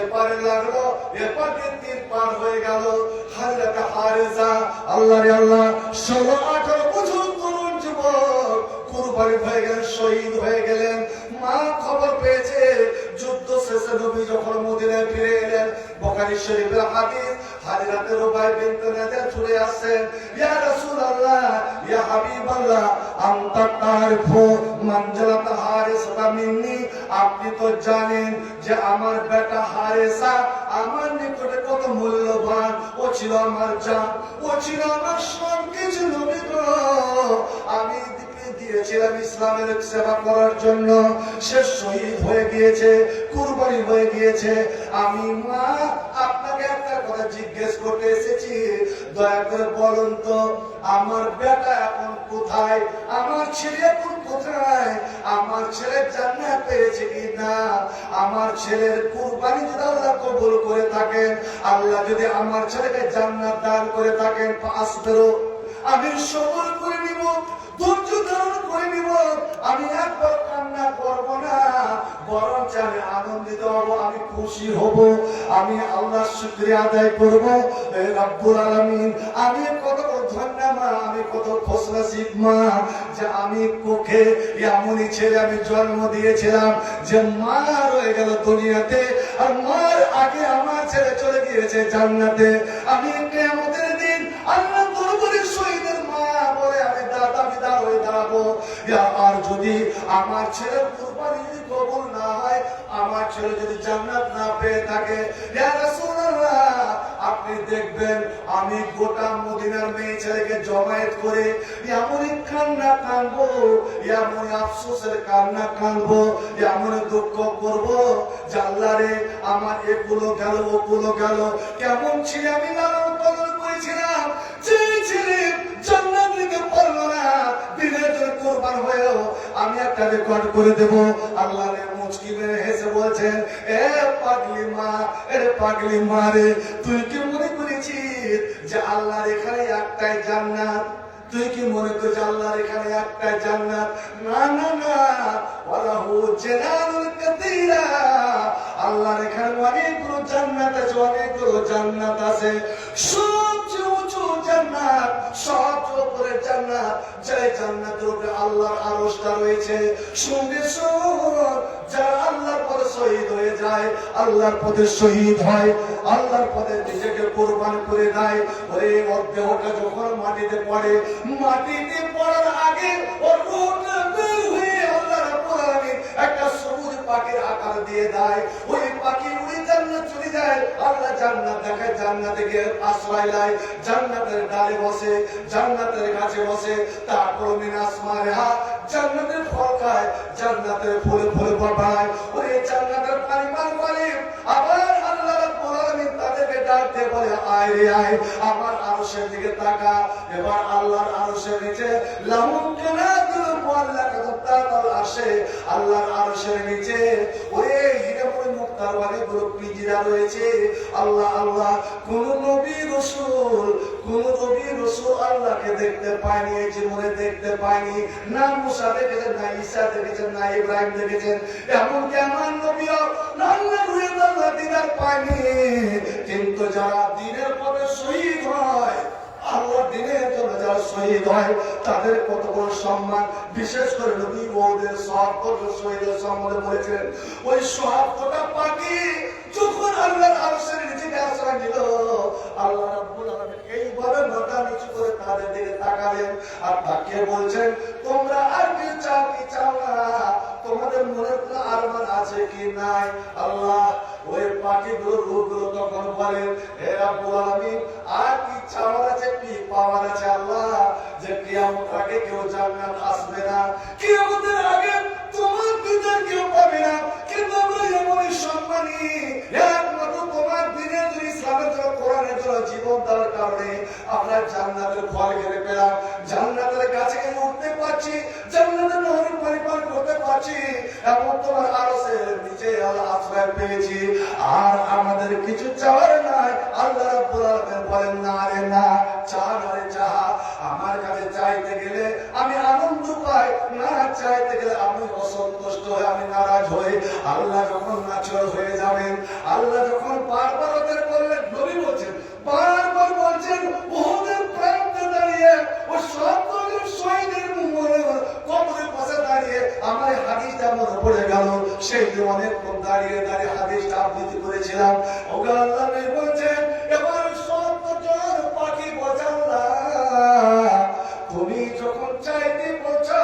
এপারে লাগলো, এপারে তীর পার হয়ে গেল। হযরত হারেসা, আল্লাহ রে আল্লাহ, 16-18 বছর তরুণ যুবক কুরবানি হয়ে গেলেন, শহীদ হয়ে গেলেন। মা খবর পেয়েছে, যুদ্ধ শেষে নবী যখন মদিনায় ফিরে এলেন, বুখারী শরীফের হাদিস, হাজরাতে রুবাই বিনত নাজার ছুড়ে আসছেন, ইয়া রাসূলুল্লাহ ইয়া হাবিবাল্লাহ আনতা তারিফু মানজালাত হারিসা মিন্নি, আপনি তো জানেন যে আমার বেটা হারিসা আমার নিকটে কত মূল্যবান, ও ছিল আমার জান, ও ছিল আমার সবকিছু। নবী গো, আমি দিয়েছিলাম ইসলামের সেবা করার জন্য, সে শহীদ হয়ে গিয়েছে, কুরবানি হয়ে গিয়েছে। আমি মা আপনাকে একটা কথা জিজ্ঞেস করতে এসেছি, দয়া করে বলুন তো আমার বেটা এখন কোথায়, আমার ছেলে এখন কোথায়, আমার ছেলে জান্নাত পেয়েছে কি না, আমার ছেলের কুরবানি যদি আল্লাহ কবুল করে থাকেন, আল্লাহ যদি আমার ছেলেকে জান্নাত দান করে থাকেন, আসবেরো আমি সবর করে নিব, ধৈর্য ধারণ করে নিব, আমি একবার কান্না করব না, বরং আমি আনন্দিত হব, আমি খুশি হব, আমি আল্লাহর শুকরিয়া আদায় করব। রব্বুল আলামিন, আমি কত ধন্যবাদ, আমি কত খুশনসিব মা যে আমি কোখে এমনই ছেলে আমি জন্ম দিয়েছিলাম যে মা রয়ে গেল দুনিয়াতে, আর মার আগে আমার ছেলে চলে গিয়েছে জান্নাতে। আমি কিয়ামতের দিন আল্লাহ দরবারে শহীদের মা বলে আমি দাবিদার হয়ে দাঁড়াবো। আর যদি আমার ছেলের কুরবানি যদি কবুল না হয়, আমার ছেলে যদি জান্নাত না পেয়ে থাকে, ইয়া রাসূলুল্লাহ আপনি দেখবেন আমি গোটা মদিনার মেয়ে ছেলেকে জমায়েত করে এমনই কান্না কাঁদবো, এমন আফসোসের কান্না কাঁদবো, এমন দুঃখ করবো যে আল্লাহ রে আমার এগুলো গেল ওগুলো গেল, কেমন ছিল আমি লালন পালন করেছিলাম, যে ছেলে জান্নাত নিতে পারলো না, দিনের জন্য কুরবান হয়েও আমি একটা রেকর্ড করে দেব। আল্লাহ রে মুচকি মেরে হেসে বলছেন, এ পাগলি মা, এ পাগলি মা রে, তুই কি মনে করেছিস যে আল্লাহর এখানে একটাই জান্নাত? তুই কি মনে করছিস আল্লাহর এখানে একটাই জান্নাত? না না না, ওয়ালাহু জান্নাতুল কাসীরা, আল্লাহর এখানে অনেকগুলো জান্নাত আছে, অনেকগুলো জান্নাত আছে। সবচেয়ে উঁচু জান্নাত, সবচেয়ে উপরের জান্নাত, যে জান্নাতের উপরে আল্লাহর আরশটা রয়েছে। সঙ্গে সঙ্গে যারা আল্লাহর পথে শহীদ হয়ে যায়, আল্লাহর পথে শহীদ হয়, আল্লাহর পথে নিজেকে কুরবান করে দেয়, ওরে ওর দেহটা যখন মাটিতে পড়ে, মাটিতে পড়ার আগে ওর রূহটা বের হয়ে আল্লাহ রাব্বুল আলামিন একটা সবুজ পাখির আকার দিয়ে দেয়, ওই পাখি উড়ে জান্নাত চলে যায়। আল্লাহ জান্নাত দেখায়, জান্নাতে গিয়ে আশ্রয় নেয়, জান্নাতের ডালে বসে, জান্নাতের গাছে বসে, তারপর মিন আসমারিহা, জান্নাতের ফল খায়, জান্নাতের ফুলে ফুলে বাড়ায়, ওই জান্নাতের পানি পান করে। আবার আল্লাহ রাব্বুল আলামিন তাদেরকে ডাকতে বলে, আয় রে আয়, আমার আরশের দিকে তাকা। এবার আল্লাহর আরশের নিচে লাহুম জান্নাতুল মুআল্লাকাতুন তাহতাল আরশে, আল্লাহর আরশের নিচে ওই হীরামণি মুক্তার অনেকগুলো পিঞ্জিরা রয়েছে। আল্লাহ আল্লাহ, কোন নবী রাসূল, কোন নবী রাসূল আল্লাহকে দেখতে পায়নি, এই জীবনে দেখতে পায়নি, না মুসা দেখেছেন, না ঈসা দেখেছেন, না ইব্রাহিম দেখেছেন, এমনকি আমার নবীও আল্লাহর আল্লাহ দিদার পায়নি। কিন্তু যারা দ্বীনের পথে শহীদ হয়, আল্লাহর দ্বীনের জন্য যারা শহীদ হয়, তাদের কত বড় সম্মান। বিশেষ করে নবী ওদের ৭০ শহীদের সম্মানে বলেছিলেন, ওই ৭০টা পাখি যখন আল্লাহর আরশের নিচে আশ্রয় নিল, আল্লাহ রাব্বুল আলামিন এইভাবে মাথা নিচু করে তাদের দিকে তাকালেন, আর তাকিয়ে বলছেন, তোমরা আর কি চাও, কি চাও না, তোমাদের মনে কোনো আরমান আছে কি নাই? আল্লাহ ওই পাখিগুলো রূপগুলো তখন বলেন, হে রাব্বুল আলামিন, আর কি চাওয়ার আছে, কি পাওয়ার আছে? আল্লাহ, যে কিয়ামত আগে কেউ জান্নাত আসবে না, কিয়ামতের আগে তোমার দিদার কেউ পাবে না, কিন্তু আমরা এমনই সম্মানী, একমাত্র তোমার দিনের জন্য, ইসলামের জন্য, কোরআনের জন্য জীবন দেওয়ার কারণে আমরা জান্নাতের ফল খেতে পেলাম, জান্নাতের কাছে গিয়ে উঠতে পারছি, জান্নাতের নহরের পানি পান করতে পারছি, এবং তোমার আরশের নিচে আশ্রয় পেয়েছি। আর আমাদের কিছু চাওয়ার নাই। আল্লাহ রাব্বুল আলামিন বলেন, না রে না, চা না রে চা, আমার কাছে চাইতে গেলে আমি আনন্দ পাই, না চাইতে গেলে আমি অসন্তুষ্ট হয়ে, আমি নারাজ হই। আল্লাহ যখন নাচর হয়ে যাবেন, আল্লাহ যখন বারবার ওদের বললেন, নবী বলছেন, বারবার বলছেন, উহুদের প্রান্তে দাঁড়িয়ে ও ৭০ জন শহীদের কবরের পাশে দাঁড়িয়ে আমার হাদিসটা মনে পড়ে গেল। সেই অনেকক্ষণ দাঁড়িয়ে দাঁড়িয়ে হাদিসটা আবৃত্তি করেছে। করেছিলাম। ওগো আল্লাহ নবী বলছেন এবার 70 জন পাখি বোঝাল্লা তুমি যখন চাইতে বলছো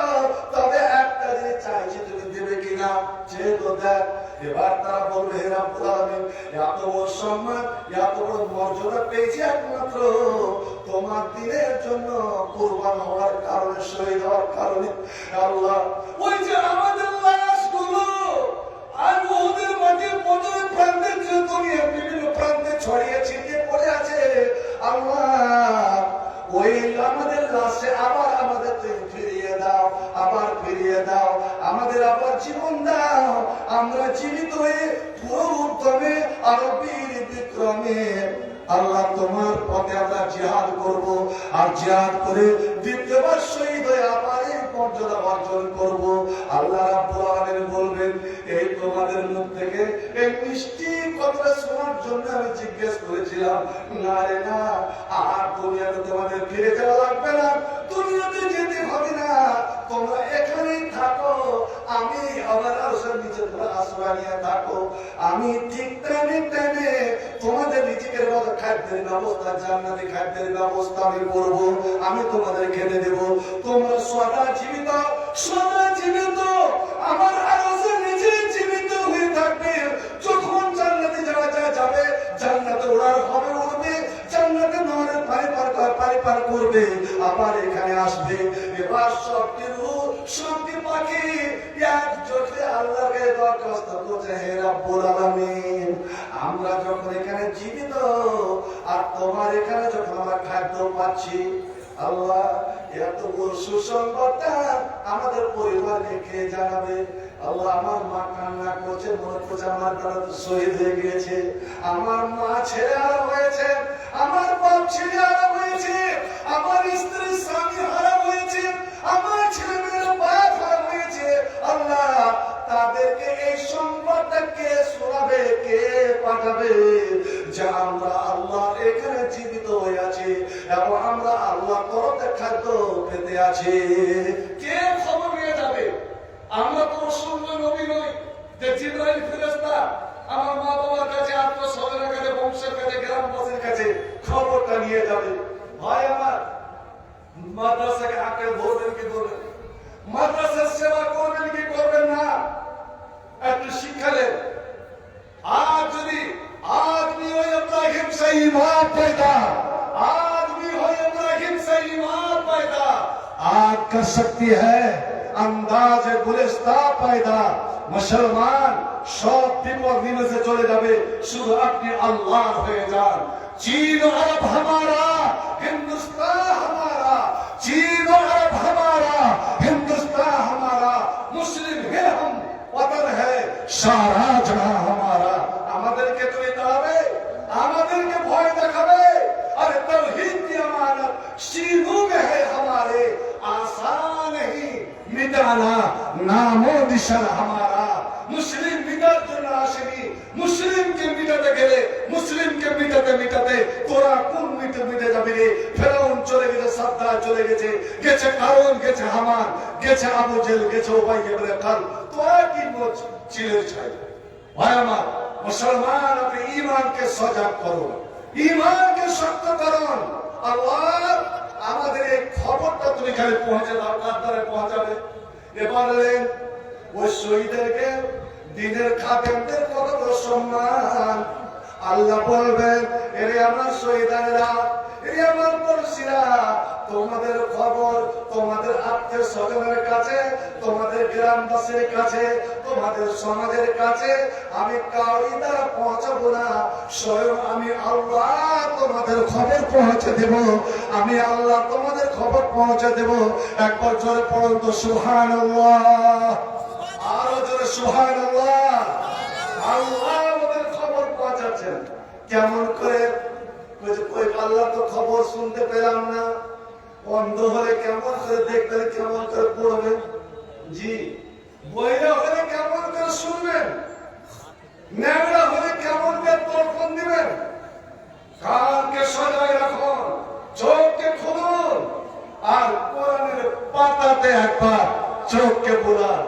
তবে একটা জিনিস চাইছি তুমি দেবে কিনা চেয়ে তো দেখ। এবার তারা বলবে হে রব্বুল আলামিন এত বড় সম্মান এত বড় মর্যাদা পেয়েছি একমাত্র তোমার দিনের জন্য কুরবান হওয়ার কারণে শহীদ হওয়ার কারণে। আল্লাহ ওই যে আমাদের লাশগুলো আর ওদের মাঝে বদলে প্রান্তে দুনিয়া বিভিন্ন প্রান্তে ছড়িয়ে ছিটিয়ে পড়ে আছে আল্লাহ ওই আমাদের লাশে আবার আমাদের ফিরিয়ে দাও আবার ফিরিয়ে দাও আমাদের আবার জীবন দাও আমরা জীবিত হয়ে পুরো উদ্যমে আরো বীর বিক্রমে আল্লাহ তোমার পথে আমরা জিহাদ করব আর জিহাদ করে দ্বিতীয়বার শহীদ হয়ে আবার এই মর্যাদা অর্জন করব। আল্লাহ রাব্বুল আলামিন বলবেন এই তোমাদের মুখ থেকে এই মিষ্টি কথাটা শোনার জন্য আমি জিজ্ঞেস করেছিলাম না রে না আর দুনিয়াতে তোমাদের ফিরে যাওয়া লাগবে না দুনিয়াতে যেতে হবে না তোমরা এখানেই থাকো আমি আমার আরশের নিচে তোমরা আশ্রয় নিয়ে থাকো আমি ঠিক টাইমে তোমাদের নিজেদের মতো খাদ্যের ব্যবস্থা জান্নাতি খাদ্যের ব্যবস্থা আমি করবো আমি তোমাদের খেতে দেবো তোমরা সদা জীবিত আমার আরশের নিচে জীবিত হয়ে থাকবে যখন জান্নাতে যাওয়া যাবে জান্নাতে ওড়ার হবে উড়বে জান্নাতে নহরের পানি পার করবে আবার এখানে আসবে এবার সবটি পাখি একজোটে আল্লাহকে দরখাস্ত করছে হে রব্বুল আলামিন আমরা যখন এখানে জীবিত আর তোমার এখানে যখন আমরা খাদ্য পাচ্ছি আল্লাহ এত বড় সুসংবাদটা আমাদের পরিবারকে কে জানাবে আল্লাহ আমার মা কান্না করছে মনে করছে আমার দ্বারা তো শহীদ হয়ে গিয়েছে আমার মা ছেড়ে হারা হয়েছে আমার বাপ ছেড়ে হারা হয়েছে আমার স্ত্রী স্বামী হারা হয়েছে আমার ছেলে মেয়েরা বাপ হারা হয়েছে আল্লাহ তাদেরকে এই সংবাদটা কে শোনাবে কে পাঠাবে যে আমরা আল্লাহ এখানে জীবিত হয়ে আছি এবং আমরা আল্লাহ তরফে খাদ্য পেতে আছি কে খবর নিয়ে যাবে আমরা তো শূন্য নবী নই যে জিবরাইল ফেরেশতা আমার মা বাবার কাছে আত্মীয়-স্বজনের কাছে বংশের কাছে গ্রামবাসীর কাছে খবরটা নিয়ে যাবে ভাই আমার মাদ্রাসাকে আঁকড়ে ধরবেন কি ধরবেন মাদ্রাসার সেবা করবেন কি করবেন না একটু শিক্ষা দেন आदमी हो इब्राहिम से ईमान पैदा आदमी हो इब्राहिम से ईमान पैदा आग कर सकती है अंदाज गुलिस्ता पैदा मुसलमान सब विपद में से चले जावे शुद्ध अपने अल्लाह हয়ে যান चीन अरब हमारा हिंदुस्तान हमारा चीन अरब हमारा हिंदुस्तान हमारा मुस्लिम है हम वतन है सारा जहां हमारा আমাদেরকে তুমি তাড়াবে আমাদেরকে ভয় দেখাবে और तौहीद की अमानत सीनों में है हमारे आसान नहीं मिटाना नामो निशान हमारा मुस्लिम मिटाর জন্য আসেনি মুসলিমকে মিটাতে গেলে মুসলিমকে মিটাতে মিটাতে তোরা কোন মিটে যাবে রে ফেরাউন চলে গেছে সাদ্দার চলে গেছে গেছে কারণ গেছে হামান গেছে আবু জেল গেছে উবাই ইবনে খাল তোরা কি চিলের ছাই ভাই আমার मुसलमान अपने ईमान के सजग करो ईमान के शक्त करो আল্লাহ আমাদের এই খবরটা তুমি খালি পৌঁছে দাও কার দ্বারা পৌঁছাবে এবারে ওই শহীদদেরকে দিনের খাদেমদের কত বড় সম্মান আল্লাহ বলবেন এরে আমার শহীদানেরা এরে আমার পড়শিরা তোমাদের খবর তোমাদের আত্মীয় স্বজনের কাছে তোমাদের গ্রামবাসীর কাছে তোমাদের সমাজের কাছে আমি কাউরি দ্বারা পৌঁছাবো না স্বয়ং আমি আল্লাহ তোমাদের খবর পৌঁছে দেব আমি আল্লাহ তোমাদের খবর পৌঁছে দেব একবার জোরে পড়ুন তো সুবহানাল্লাহ আরো জোরে সুবহানাল্লাহ আল্লাহ আমাদের খবর পৌঁছাচ্ছেন কেমন করে আল্লাহ তো খবর শুনতে পেলাম না অন্ধ হলে কেমন করে দেখবেন কেমন করে পড়বেন জি বইরা হলে কেমন করে শুনবেন ন্যাংরা হলে কেমন করে তর্পণ দিবেন কানকে সজায় রাখুন চোখকে খুলুন আর কোরআনের পাতাতে একবার চোখকে বুলান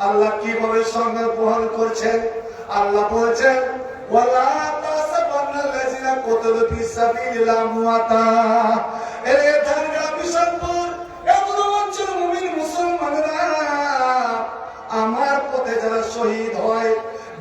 আল্লাহ কিভাবে সংজ্ঞা বহন করছেন আল্লাহ বলছেন ওয়ালা কুতিলু ফি সাবিলিল্লাহ মুআতা। এরে ধানগড়া বিশালপুর এত অঞ্চল মুমিন মুসলমানরা, আমার পথে যারা শহীদ হয়,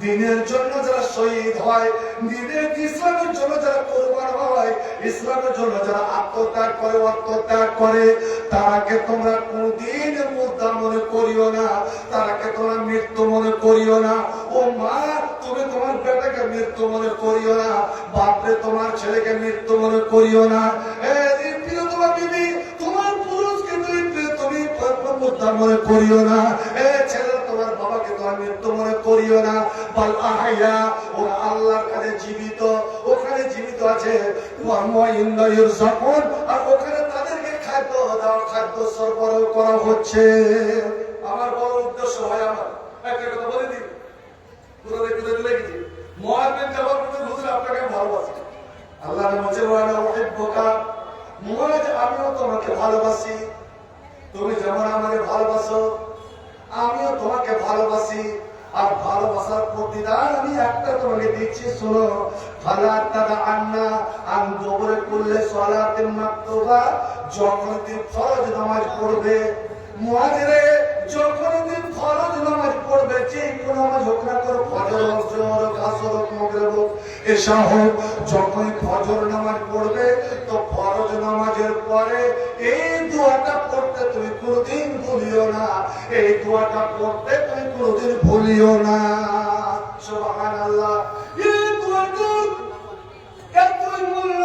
দিনের জন্য যারা শহীদ হয়, দিনের ইসলামের জন্য যারা কোরবান হয়, ইসলামের জন্য যারা আত্মত্যাগ করে, আত্মত্যাগ করে, তারাকে তোমরা কোনদিন মুর্দা মনে করিও না, তারাকে তোমরা মৃত্যু মনে করিও না। ও মা, তুমি তোমার বেটাকে মৃত্যু মনে করিও না, বাপরে তোমার ছেলেকে মৃত্যু মনে করিও না। প্রিয় তোমার বিবি, তোমার পুরুষকে তুমি মুর্দা মনে করিও না। ছেলে তোমার বাবাকে তোমার মৃত্যু মনে করিও না। বাল আহইয়া, ওরা আল্লাহর কাছে জীবিত, ওখানে জীবিত আছে। আর ওখানে তাদেরকে খাদ্য দেওয়া, খাদ্য সরবরাহ করা হচ্ছে। আমার বড় উদ্দেশ্য হয়, আমার একটা কথা বলে দিই, আপনাকে ভালোবাসি। আল্লাহ আমিও তোমাকে ভালোবাসি, তুমি যেমন আমাকে ভালোবাসো আমিও তোমাকে ভালোবাসি। আর ভালোবাসার প্রতিদান আমি একটা তোমাকে দিচ্ছি, শোনো। যখন তুমি ফরজ নামাজ পড়বে, মুয়াজ্জিরে যখন তুমি ফরজ নামাজ পড়বে, যে কোন নামাজ হোক না করো, ফজর হোক, জোহর হোক, আসর হোক, মাগরিব হোক, এশা হোক, যখন ফজর নামাজ পড়বে তো ফরজ নামাজের পরে এই দোয়াটা পড়তে তুমি কোনদিন ভুলিও না, এই দোয়াটা পড়তে তুমি কোনদিন ভুলিও না। সুবহানাল্লাহ। এই দোয়াটা এতই মূল্য,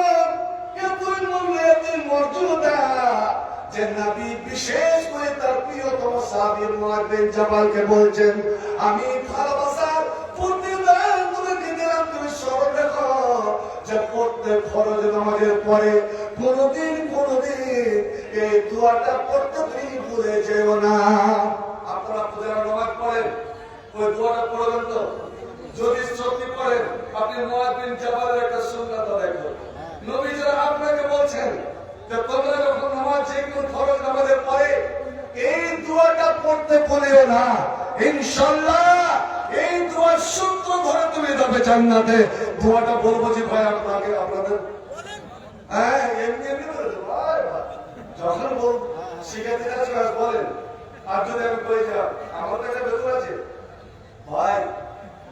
এতই মূল্য, এতই মর্যাদা যে নবী বিশেষ করে তার প্রিয়তম সাহাবী মুআয বিন জাবালকে বলছেন, আমি ভালোবাসার প্রতিদান তোমাকে দিলাম, তুমি স্মরণ রেখো যে প্রত্যেক ফরজ নামাজের পরে কোনদিন এই দোয়াটা পড়তে তুমি ভুলে যেও না। আপনারা যারা নামাজ পড়েন ওই দোয়াটা পড়বেন তো? যদি সত্যি পড়েন, আপনি মুআয বিন জাবালের একটা সুন্নাত আদায় করুন। নবী যারা আপনাকে বলছেন যে তোমরা যখন নামাজ, যে কোন ফরজ নামাজের পরে এই দোয়াটা পড়তে ভুলিও না, ইনশাআল্লাহ এই দোয়ার সূত্র ধরে তুমি যাবে জান্নাতে। দোয়াটা বলবো যে ভাই আপনাকে, আপনাদের হ্যাঁ এমনি এমনি বলে দেবো, যখন বল শিখাতে কাছে বলেন। আর যদি আমি বলে যাই আমার কাছে বেতন আছে ভাই,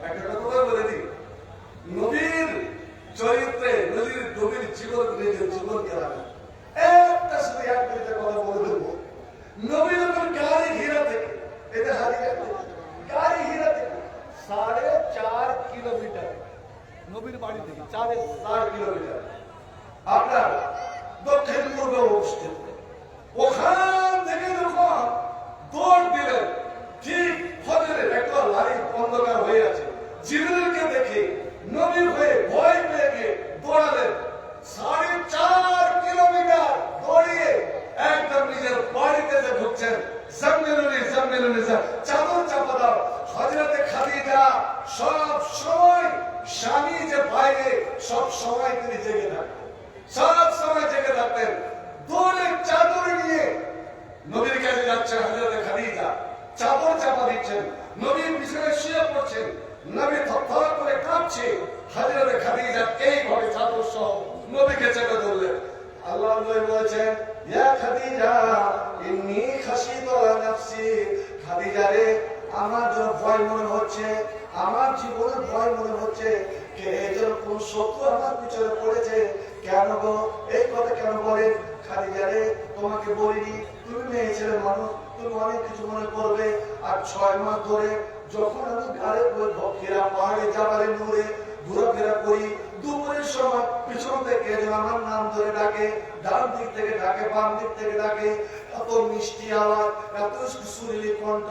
একটা কথা বলে দিই, নবীর চরিত্রে, নবীর জীবন, নিজের জীবন কেনা একটা শুধু এক মিনিটের কথা বলে দেবো। নবী যখন গাড়ি ঘিরা থেকে, এটা হারিয়ে গাড়ি ঘিরা থেকে 4.5 কিলোমিটার, নবীর বাড়ি থেকে 4.5 কিলোমিটার আপনার দক্ষিণ পূর্বে অবস্থিত। ওখান থেকে যখন দৌড় দিলেন, ঠিক ফজরের একটা লাইট অন্ধকার হয়ে আছে, জিবরিলকে দেখে নবীর হয়ে ভয় পেয়ে গিয়ে দৌড়ালেন। 4.5 কিলোমিটার দৌড়িয়ে একদম নিজের বাড়িতে যে ঢুকছেন, জাম্মিলুনি চাদর চাপা দাও। হযরতে খাদিজা সব সময়, স্বামী যে বাইরে, সব সময় তিনি জেগে থাকতেন, সব সময় জেগে থাকতেন। দৌড়ে চাদর নিয়ে নবীর কাছে যাচ্ছে হযরতে খাদিজা, চাদর চাপা দিচ্ছেন, নবীর পিছনে শুয়ে পড়ছেন, নবী থরথর করে কাঁপছে। হযরতে খাদিজা এইভাবে চাদর সহ নবীকে চেপে ধরলেন। আল্লাহ নবী বলেছেন, ইয়া খাদিজা ইন্নী খাশিতু আলা নাফসি, খাদিজা রে আমার জন্য ভয় মনে হচ্ছে, আমার জীবনের ভয় মনে হচ্ছে, কে যেন কোন শত্রু আমার পিছনে পড়েছে। কেন গো, এই কথা কেন বলেন? খাদিজা রে তোমাকে বলিনি, তুমি মেয়ে ছেলে মানুষ, তুমি অনেক কিছু মনে করবে। আর 6 মাস ধরে যখন আমি ঘাড়ে ঘেরা পাহাড়ে জাবালে নূরে ঘোরাফেরা করি, দুপুরের সময় পিছন থেকে আমার নাম ধরে ডাকে, ডান দিক থেকে ডাকে, বাম দিক থেকে ডাকে, এত মিষ্টি আওয়াজ, এত সুরিলি কণ্ঠ,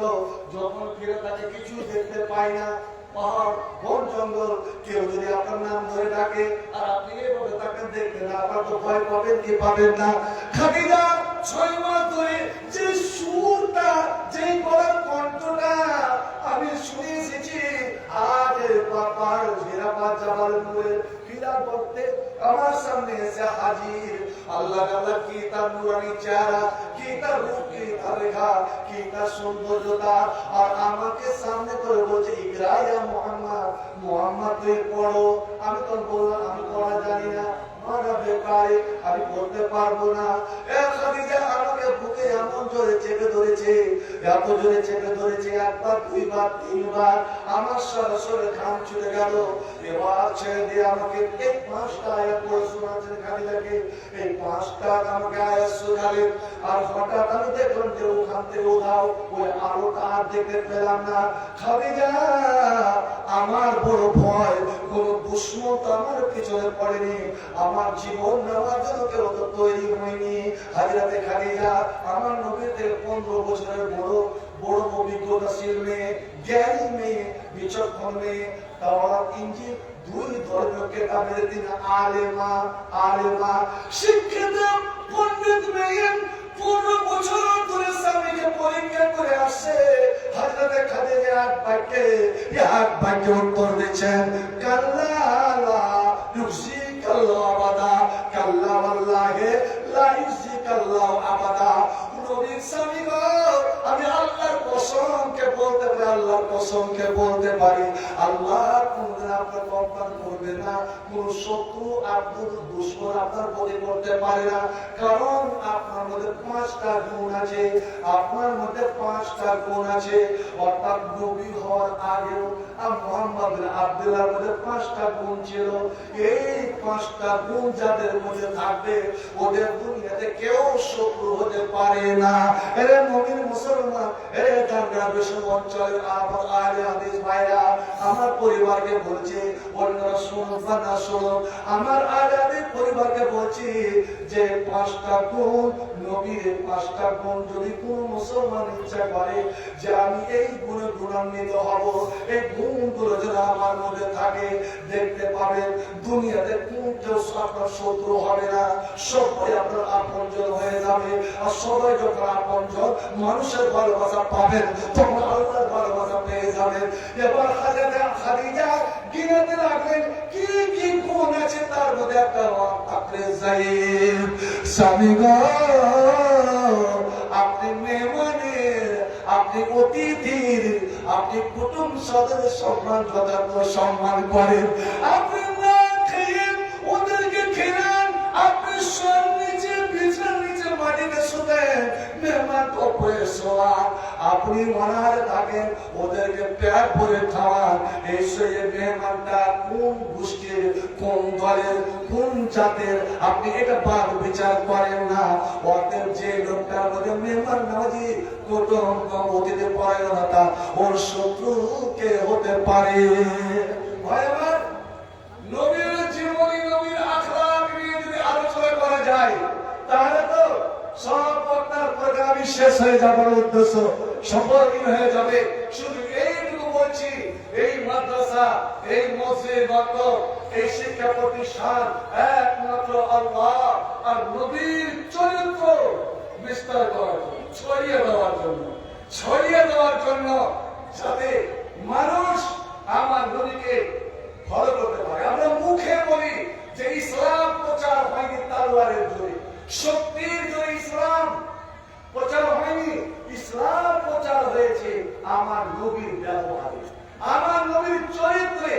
যখন ফিরে তাকে কিছু দেখতে পাই না। পাহাড়, বন, জঙ্গল, কেউ যদি আপনার নাম ধরে ডাকে আর আপনি এইভাবে তাকে দেখবেন, আপনার তো ভয় পাবেন কি পাবেন না? খাদিজা 6 মাস ধরে যে সুরটা, যে গলার কণ্ঠটা আমি শুনে এসেছি, আজ পাহাড় ঘেরা জাবাল নূরে ফিরা করতে আমার সামনে এসে হাজির। আল্লাহ আল্লাহ কি তার নুরানি চেহারা, কি তার রূপ, কি তার রেখা, কি তার সৌন্দর্যতা। আর আমাকে সামনে করে বলছে, ইকরা ইয়া মুহাম্মদ, মুহাম্মদ তুই পড়ো। আমি তো বললাম আমি পড়া জানি না। করতে পারবো না। খাদিজা আমাকে বুকে এমন জোরে চেপে ধরেছে, এত জোরে চেপে ধরেছে, একবার দুইবার তিনবার আমার সরাসরি ঘাম ছুটে গেল। এবার ছেড়ে দিয়ে আমাকে এই 5টা আয়াত পড়ে শোনাচ্ছেন খাদিজাকে, এই 5টা আমাকে আয়াত শোনালেন। আর হঠাৎ আমি দেখলাম যে ওখান থেকে উধাও ওই আলোটা আর দেখতে পেলাম না। খাদিজা আমার বড় ভয়, কোন দুশ্মন তো আমার পিছনে পড়েনি, আমার জীবন নেওয়ার জন্য কেউ তো তৈরি হয়নি। হযরতে খাদিজা আমার নবীর থেকে 15 বছরের বড় বড় অভিজ্ঞতাশীল মেয়ে, জ্ঞানী মেয়ে, বিচক্ষণ মেয়ে, তাওরাত ইনজিল দুই ধর্মীয় কিতাবের তিনি আলেমা শিক্ষিত পণ্ডিত মেয়ে, 15 বছর ধরে স্বামীকে পরীক্ষা করে আসছে। হযরতে খাদিজা এক বাক্যে উত্তর দিচ্ছেন, কাল্লা লা ইউযিকাল্লাহু আবাদা, কাল্লা ওয়াল্লাহি লা ইউযিকাল্লাহু আবাদা। নবীর স্বামী গো, আমি আল্লাহর কসমকে বলতে পারি, আল্লাহর কসমকে বলতে পারি, আল্লাহ কোনদিন আপনার অপমান করবে না, কোন শত্রু আপনার দুশমন আপনার ক্ষতি করতে পারে না। কারণ আপনার মধ্যে 5টা গুণ আছে, আপনার মধ্যে 5টা গুণ আছে। অর্থাৎ নবী হওয়ার আগেও মুহাম্মদ আব্দুল্লাহর মধ্যে 5টা গুণ ছিল। এই 5টা গুণ যাদের মধ্যে থাকবে ওদের দুনিয়াতে কেউ শত্রু হতে পারে না। এরে মুমিন মুসলমান, এরে গ্রামের অঞ্চলের আমার আহলে হাদিস ভাইরা, আমার পরিবারকে বলছি, অন্যরা শুনুন বা না শুনুন, আমার আহলে হাদিস পরিবারকে বলছি যে 5টা গুণ, নবীর 5টা গুণ যদি কোন মুসলমান ইচ্ছা করে যে আমি এই গুণে গুণান্বিত হব, এই গুণগুলো যদি আমার মধ্যে থাকে, দেখতে পাবেন দুনিয়াতে কেউ আপনার শত্রু হবে না, সবাই আপনার আপনজন হয়ে যাবে। আর সবাই যখন আপনজন, মানুষের ভালোবাসা পাবেন, তখন আল্লাহর ভালোবাসা পেয়ে যাবেন। এবার খাদিজা গিনাতে লাগলেন কি কি গুণ আছে, তার মধ্যে একটা আপনি যাইব স্বামী গো, আপনি মেহমানের, আপনি অতিথির, আপনি কুটুম্ব সদস্যের সম্মান যথার্থ সম্মান করেন, আপনি না খেয়ে ওদেরকে খেলেন, আপনি সব নিচে বিছানার নিচে মাটিতে শুতেন, মেহমান কপয়ে শোয়ান, আপনি মনার থাকেন, ওদেরকে পেট ভরে খাওয়ান। এই সেই মেহমানটা কোন গোষ্ঠীর, কোন দলের, কোন জাতের, আপনি এটা বাদ বিচার করেন না। অতএব যে লোকটার মধ্যে মেহমান নামাজি, কুটুম্ব অতিথি পরায়ণতা, ওর শত্রু কে হতে পারে? ভাই আমার, নবীর জীবনী, নবীর আখলাক নিয়ে যদি আলোচনা করা যায় তাহলে তো সব বক্তার প্রোগ্রামই শেষ হয়ে যাবার উদ্দেশ্য সফলহীন হয়ে যাবে। শুধু এইটুকু বলছি, এই মাদ্রাসা, এই মসজিদ, এই শিক্ষা প্রতিষ্ঠান একমাত্র আল্লাহ আর নবীর চরিত্র বিস্তার করার জন্য, ছড়িয়ে দেওয়ার জন্য, যাতে মানুষ আমার নবীকে ফলো করতে পারে। আমরা মুখে বলি যে ইসলাম প্রচার হয়নি তলোয়ারের জোরে, শক্তির জোরে ইসলাম প্রচার হয়নি, ইসলাম প্রচার হয়েছে আমার নবীর ব্যবহারে, আমার নবীর চরিত্রে।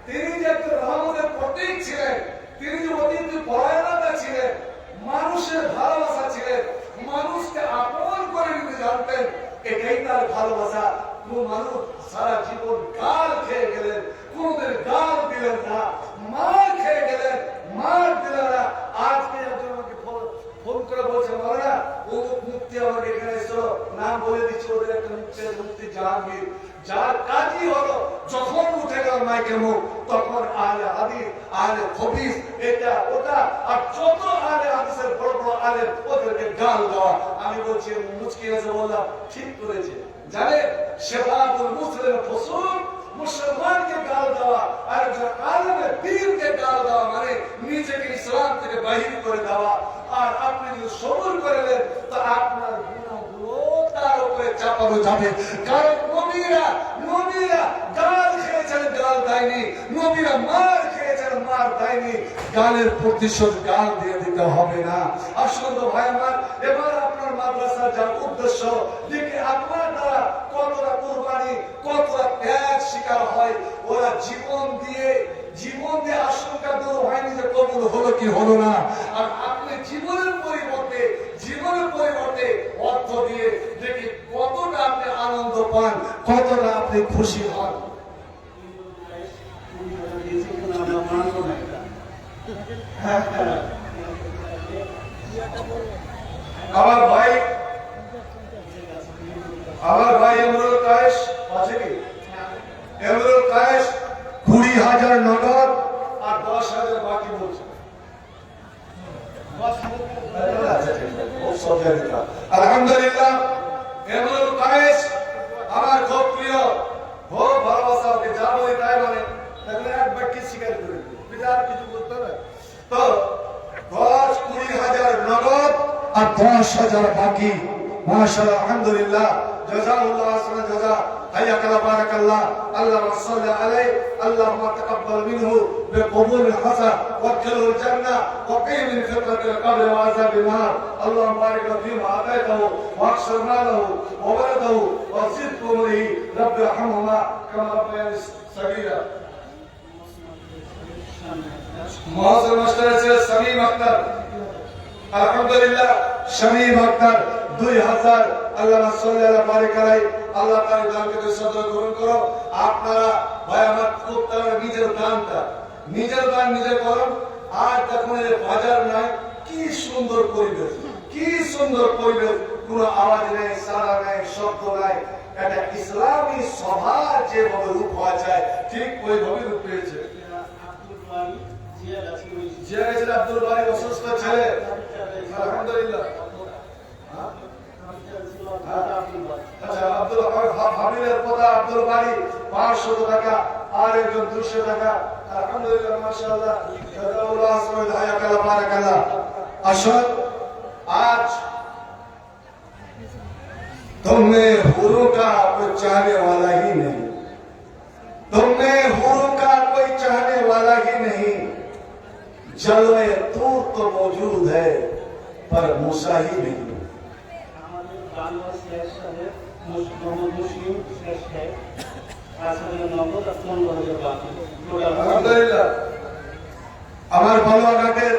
তিনি যে রহমতের প্রতীক ছিলেন, তিনি যে অতিথি পরায়ণতা ছিলেন, মানুষের ভালোবাসা ছিলেন, মানুষকে আপন করে নিতে জানতেন, এটাই তার ভালোবাসা। কোন মানুষ সারা জীবন গাল খেয়ে গেলেন, কোনদের গাল দিলেন না, মার খেয়ে গেলেন, মার দিলেন না। আজকে একজন আমাকে ফোন করে বলছে, মারা অমুক মুক্তি আমাকে এখানে এসো, নাম বলে দিচ্ছে, ওদের একটা মুক্তি জাহাঙ্গীর, যার কাজই হলো যখন উঠে গেল মাইকের মুখ তখন আহলে হাদিস, আহলে খবিস, এটা ওটা, আর যত আহলে হাদিসের বড় বড় আলেম ওদেরকে গাল দেওয়া। আমি বলছি, মুচকি এসে বললাম, ঠিক করেছে। জানে শেফাতুল মুসলিম ফসুল, মুসলমানকে গাল দেওয়া আর একজন আলেমের পীরকে গাল দেওয়া মানে নিজেকে ইসলাম থেকে বাহির করে দেওয়া। আর আপনি যদি সবর করে নেন তো আপনার গুনাহগুলো তার উপরে চাপানো যাবে। কারণ নবীরা গাল খেয়েছেন, গাল দেয়নি, নবীরা মার খেয়েছেন, মার দেয়নি। গালের প্রতিশোধ গাল দিয়ে দিতে হবে না। আসুন তো ভাই আমার, এবার আপনার মাদ্রাসার যার উদ্দেশ্য দেখে আপনার দ্বারা কতটা কুরবানি, কতটা ত্যাগ শিকার হয়। ওরা জীবন দিয়ে আশঙ্কা দূর হয়নি যে কবুল হলো কি হলো না। আর আপনি পান, কতটা আপনি খুশি হন? আমার ভাই এমরুল কায়েস আছে কি? এমরুল কায়েস 20,000 নগদ আর 10,000 বাকি বলছে। আলহামদুলিল্লাহ, এমরুল কায়েস আমার খুব প্রিয়, খুব ভালোবাসা, ওকে যা বলি তাই মানে, তাহলে এক বাক্যে স্বীকার করে দিই, আর কিছু বলতে হবে। তো 20,000 নগদ আর 10,000 বাকি। মাশাআল্লাহ, আলহামদুলিল্লাহ, জাযাকাল্লাহু আহসানাল জাযা। حياك الله بارك الله. اللهم صل عليه، اللهم تقبل منه بقبول الحسن وادخله الجنه وقيه من فتنه القبر وعذاب النار. اللهم بارك له فيما اعطيته واكثر ماله وولده وزد عمره. رب ارحمهما كما ربياني صغيرا. معظم মাস্টার আছে শামীম আক্তার, আলহামদুলিল্লাহ শামীম আক্তার 2,000। আল্লাহ সাল্লাল্লাহু বারিক আলাইহি। আল্লাহ তার দানকে সদয় গ্রহণ করো। আপনারা ভাই আমার খুব তারা নিজের দান নিজে করুন। আর দেখুন এই বাজার নাই, কি সুন্দর পরিবেশ, কি সুন্দর পরিবেশ, কোনো আওয়াজ নেই, সারা নেই, শব্দ নাই। এটা ইসলামী সভা যেভাবে রূপ হওয়া যায় ঠিক ওইভাবে রূপ পেয়েছে। আব্দুল বারি অসুস্থ ছেলে, আলহামদুলিল্লাহ। আচ্ছা, আব্দুল হাবিবের পোতা আব্দুল বারি 500 টাকা আর একজন 200 টাকা। আলহামদুলিল্লাহ, মাশাআল্লাহ, জাযাকাল্লাহু খায়রান, হায়াকাল্লাহ, বারাকাল্লাহ। আসল आज तुम्हें हुरू का कोई चाहने वाला ही नहीं, तुम्हें हुरू का कोई चाहने वाला ही नहीं। जलवे तूर तो मौजूद है पर मूसा ही नहीं। আমার বালুয়াঘাটের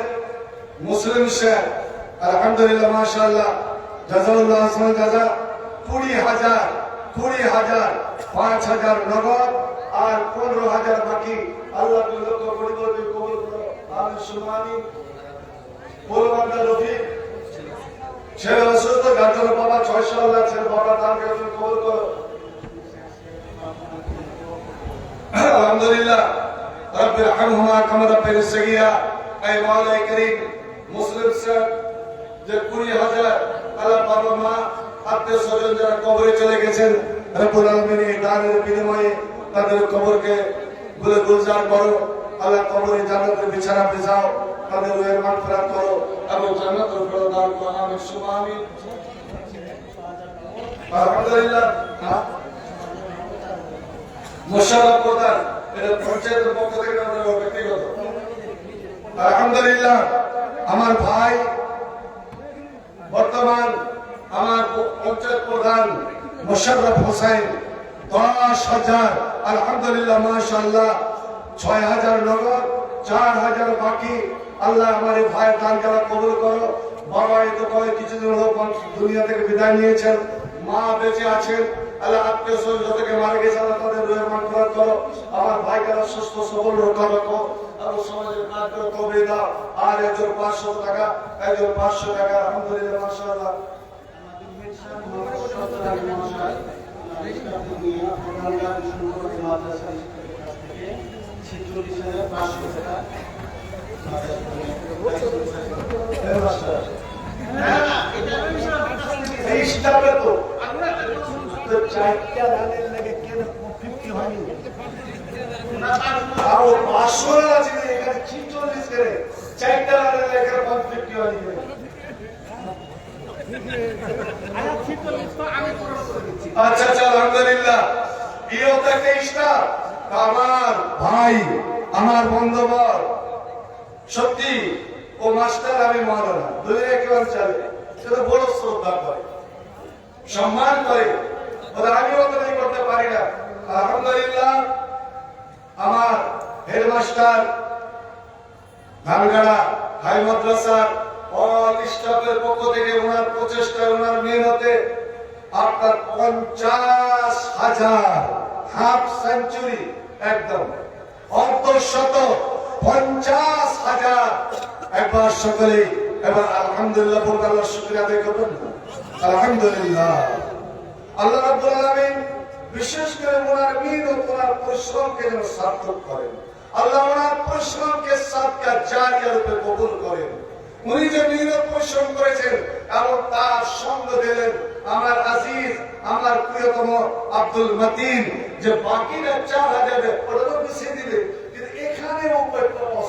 মুসলিম শেখ, আলহামদুলিল্লাহ, মাশাআল্লাহ, জাযাকাল্লাহু আহসানাল জাযা। 20,000 5,000 নগদ আর 15,000 বাকি। আল্লাহ লক্ষ কোটি কোটি কবুল করো, আমিন সুম্মা আমিন। বলবান্দা রফিক ছেলে অসুস্থ, গার্জেন বাবা 600, আল্লাহ ছেলে বাবা দানকে কবুল করো, আলহামদুলিল্লাহ। রব্বি রহমহুমা কামা রাব্বায়ানি সগীরা। এই মাওলাই করিম মুসলিম শেখ যে 20,000, আল্লাহ বাবা মা আত্মীয় স্বজন যারা কবরে চলে গেছেন, রব্বুল আলামিন এই দানের বিনিময়ে তাদের কবরকে গুলজার করো। আল্লাহ কবরে জান্নাতের বিছানা বিছাও, তাদের রূহের মাগফিরাত করো এবং জান্নাতুল ফেরদাউস দান করো, আমিন সুম্মা আমিন। আলহামদুলিল্লাহ, মুশাররফ প্রধান, এটা পঞ্চায়েতের পক্ষ থেকে আমাদের ব্যক্তিগত। আলহামদুলিল্লাহ, আমার ভাই বর্তমান আমার পঞ্চায়েত প্রধান মুশাররফ হোসেন 10,000, আলহামদুলিল্লাহ, মাশাআল্লাহ। 6,000 নগদ, 4,000 বাকি। আল্লাহ আমার এই ভাইয়ের দান করা কবুল করো। বাবা এই তো কয়েক কিছুদিন হলো দুনিয়া থেকে বিদায় নিয়েছেন, মা বেঁচে আছেন। আল্লাহ আত্মীয় স্বজন যতকে মারা গেছে, আল্লাহ তাদের রূহের মাগফিরাত করো। আমার ভাইকে সুস্থ সবল রক্ষা রাখো এবং সমাজের কাজ করে কবরে দাও। আর একজন 500 টাকা, একজন 500 টাকা, আলহামদুলিল্লাহ, মাশাআল্লাহ। এই স্টাফে তো 4টা রানের লেগে কেন 50 হয়নি? আর 500 রান আছে এখানে 46 করে 4টা রানের লেগে 50 হয়নি। আচ্ছা আচ্ছা, আলহামদুলিল্লাহ। ইও তো একটা স্টাফ। আমার ভাই, আমার বন্ধুবর, সত্যি ও মাস্টার, আমি মাওলানা, দুনিয়া কেমন চলে সেটা বড় শ্রদ্ধা করে, সম্মান করে। আমিও তো এই করতে পারি না। আলহামদুলিল্লাহ, আমার হেডমাস্টার ধানগাড়া হাই মাদ্রাসার অল স্টাফের পক্ষ থেকে ওনার প্রচেষ্টা, ওনার মেহনতে আপনার 50,000 হাফ সেঞ্চুরি, একদম অর্ধশত 50,000। একবার সকলে এবার আলহামদুলিল্লাহ বলতে আল্লাহর শুকরিয়া আদায় করবেন। আলহামদুলিল্লাহ। আল্লাহ রাব্বুল আলামিন বিশেষ করে ওনার মেহনত ওনার পরিশ্রমকে যেন সার্থক করেন। আল্লাহ ওনার পরিশ্রমকে সাদকা জারিয়া রূপে কবুল করেন। উনি যে মেহনত পরিশ্রম করেছেন এবং তার সঙ্গ দিলেন আমার আজিজ, আমার প্রিয়তম আব্দুল মতিন, যে বাকিরা 4,000 ওটাও মিশিয়ে দিবে, কিন্তু এখানে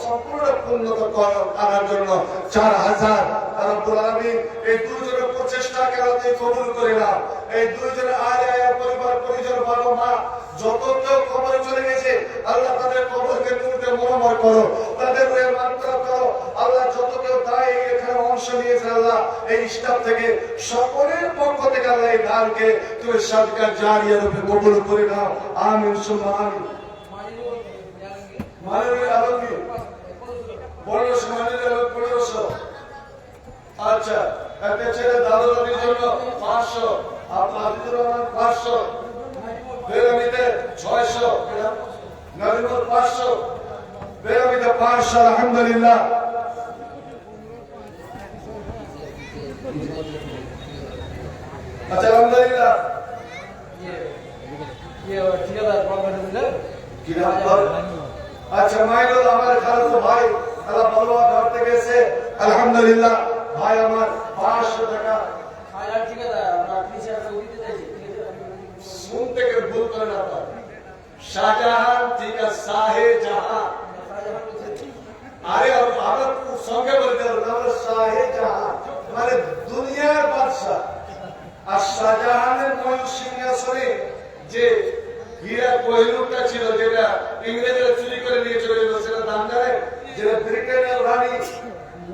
সম্পূর্ণ উন্নত করার জন্য 4,000 রব্বুল আলামিন এই দুজনের প্রচেষ্টা কেরাতে কবুল করে নাও। এই দুজনের আয়া পরিবার পরিজন বাবা মা যত কেউ কবরে চলে গেছে, আল্লাহ তাদের কবরকে নূরে মুনাম্মর করো, তাদের রূহে মাগফিরাত করো। আল্লাহ যত কেউ দায় এখানে অংশ নিয়েছে, আল্লাহ এই স্টাফ থেকে সকলের পক্ষ থেকে আল্লাহ এই দানকে তুমি সাদকা জারিয়া রূপে কবুল করে নাও। আমিন সুম্মা আমিন। মাননীয় আলমগীর 1500। আচ্ছা, একটা ছেলে দাদুর জন্য 500, আপনার আজিজুর রহমান 500, বেরামিতে 600, নবীনগর 500, বেরামিতে 500। আলহামদুলিল্লাহ। আচ্ছা আলহামদুলিল্লাহ। আচ্ছা মাইনুল আমার খালাতো ভাই, আল্লাহ ভালো ঘর থেকে এসে আলহামদুলিল্লাহ ভাই আমার 500 টাকা। শুন থেকে ভুল করেন আপনার। শাহজাহান ঠিক আছে, শাহে জাহান। আরে আমার সঙ্গে বলতে হবে আমরা শাহে জাহান মানে দুনিয়ার বাদশাহ। আর শাহজাহানের মূল সিংহাসনে যে হীরা কোহিনূরটা ছিল, যেটা ইংরেজরা চুরি করে নিয়ে চলে গেল, সেটা দাম জানেন? যেটা ব্রিটেনের রানী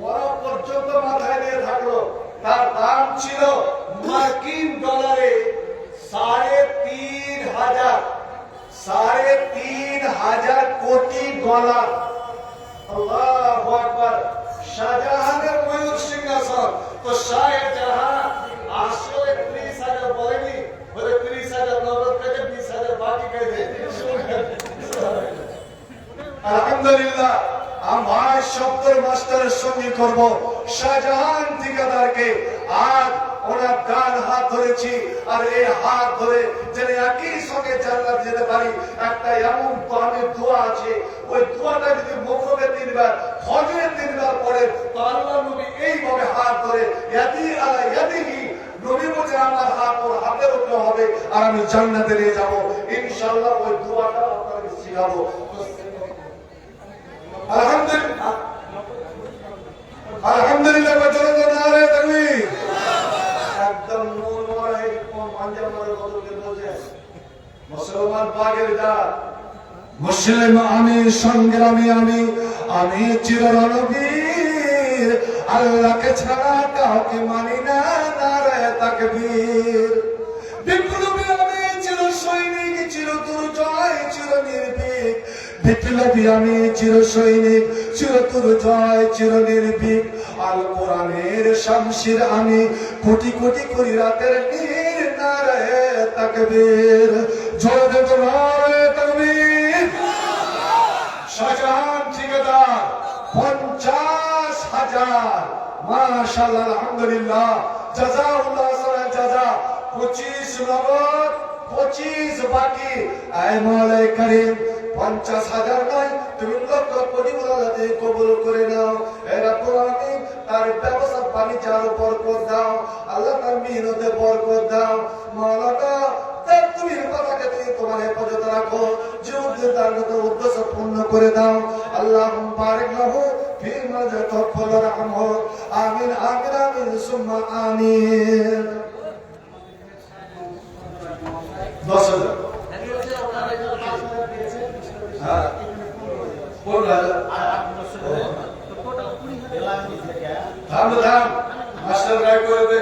মরা পর্যন্ত মাথায় দিয়ে থাকলো, তার দাম ছিল মার্কিন ডলারে 3,500 কোটি ডলার। আল্লাহু আকবার। শাহজাহানের ময়ূর সিংহাসন তো শাহজাহান আসলে 30,000 বলেনি, বলে 30,000 নগদ থেকে 20,000 বাকি গেছে। আলহামদুলিল্লাহ। আমার শব্দের মাস্টারের সঙ্গে করব শাহজাহান ঠিকাদারকে। আজ ওনার ডান হাত ধরেছি, আর এই হাত ধরে যেন একই সঙ্গে জান্নাত যেতে পারি, একটা এমন দামি দোয়া আছে। ওই দোয়াটা যদি মুখে 3 বার, ফজরে 3 বার পড়ে, তো আল্লাহ নবী এইভাবে হাত ধরে ইয়াদি আলা ইয়াদিহি, নবী বলেন আমার হাত ওর হাতের উপরে হবে আর আমি জান্নাতে নিয়ে যাব ইনশাআল্লাহ। ওই দোয়াটা আপনাকে শিখাবো। আলহামদুলিল্লাহ। আলহামদুলিল্লাহ। বজরত নারে তাকবীর। একদম নূর মোবারক কোন পাঞ্জাবের বদলকে বলছে মুসলমান পাকের জাত মুসলিম আমি সংগ্রামী আমি চির রণবীর, আল্লাহকে ছাড়া কাউকে মানি না, নারে তাকবীর। বিপ্লবী আমি চির সৈনিক, চির দুর্জয়, চির নির্ভীক। বিপ্লবী আমি চির সৈনিক, চির দুর্জয়, চির নির্ভীক। আল কোরআনের শামশির আমি, কোটি কোটি করি রাতের নীর, নারে তাকবীর। জোরে জোরে নারে তাকবীর। শাহজাহান ঠিকাদার 50,000। মাশাআল্লাহ। আলহামদুলিল্লাহ। জাযাউল্লাহ খায়রান জাযা। 25 নগদ, 25 বাকি। আয় মাওলাই করিম 50,000 নয়, তুমি লক্ষ কোটি বলাতে কবুল করে নাও। হে রাব্বুল আলামিন তার ব্যবসা বাণিজ্যে আরো বরকত দাও, আল্লাহ তার মেহনতে বরকত দাও। মাওলানা তার তুমি কথাকে তুমি তোমার হেফাজত রাখো, জীবনে তার মতো উদ্দেশ্য পূর্ণ করে দাও। আল্লাহুম্মা বারিক লাহু ফিমা যাতাফল রাহমহু। আমিন আমিন আমিন সুম্মা আমিন। 10,000। হ্যাঁ মাস্টার রায় করে দে।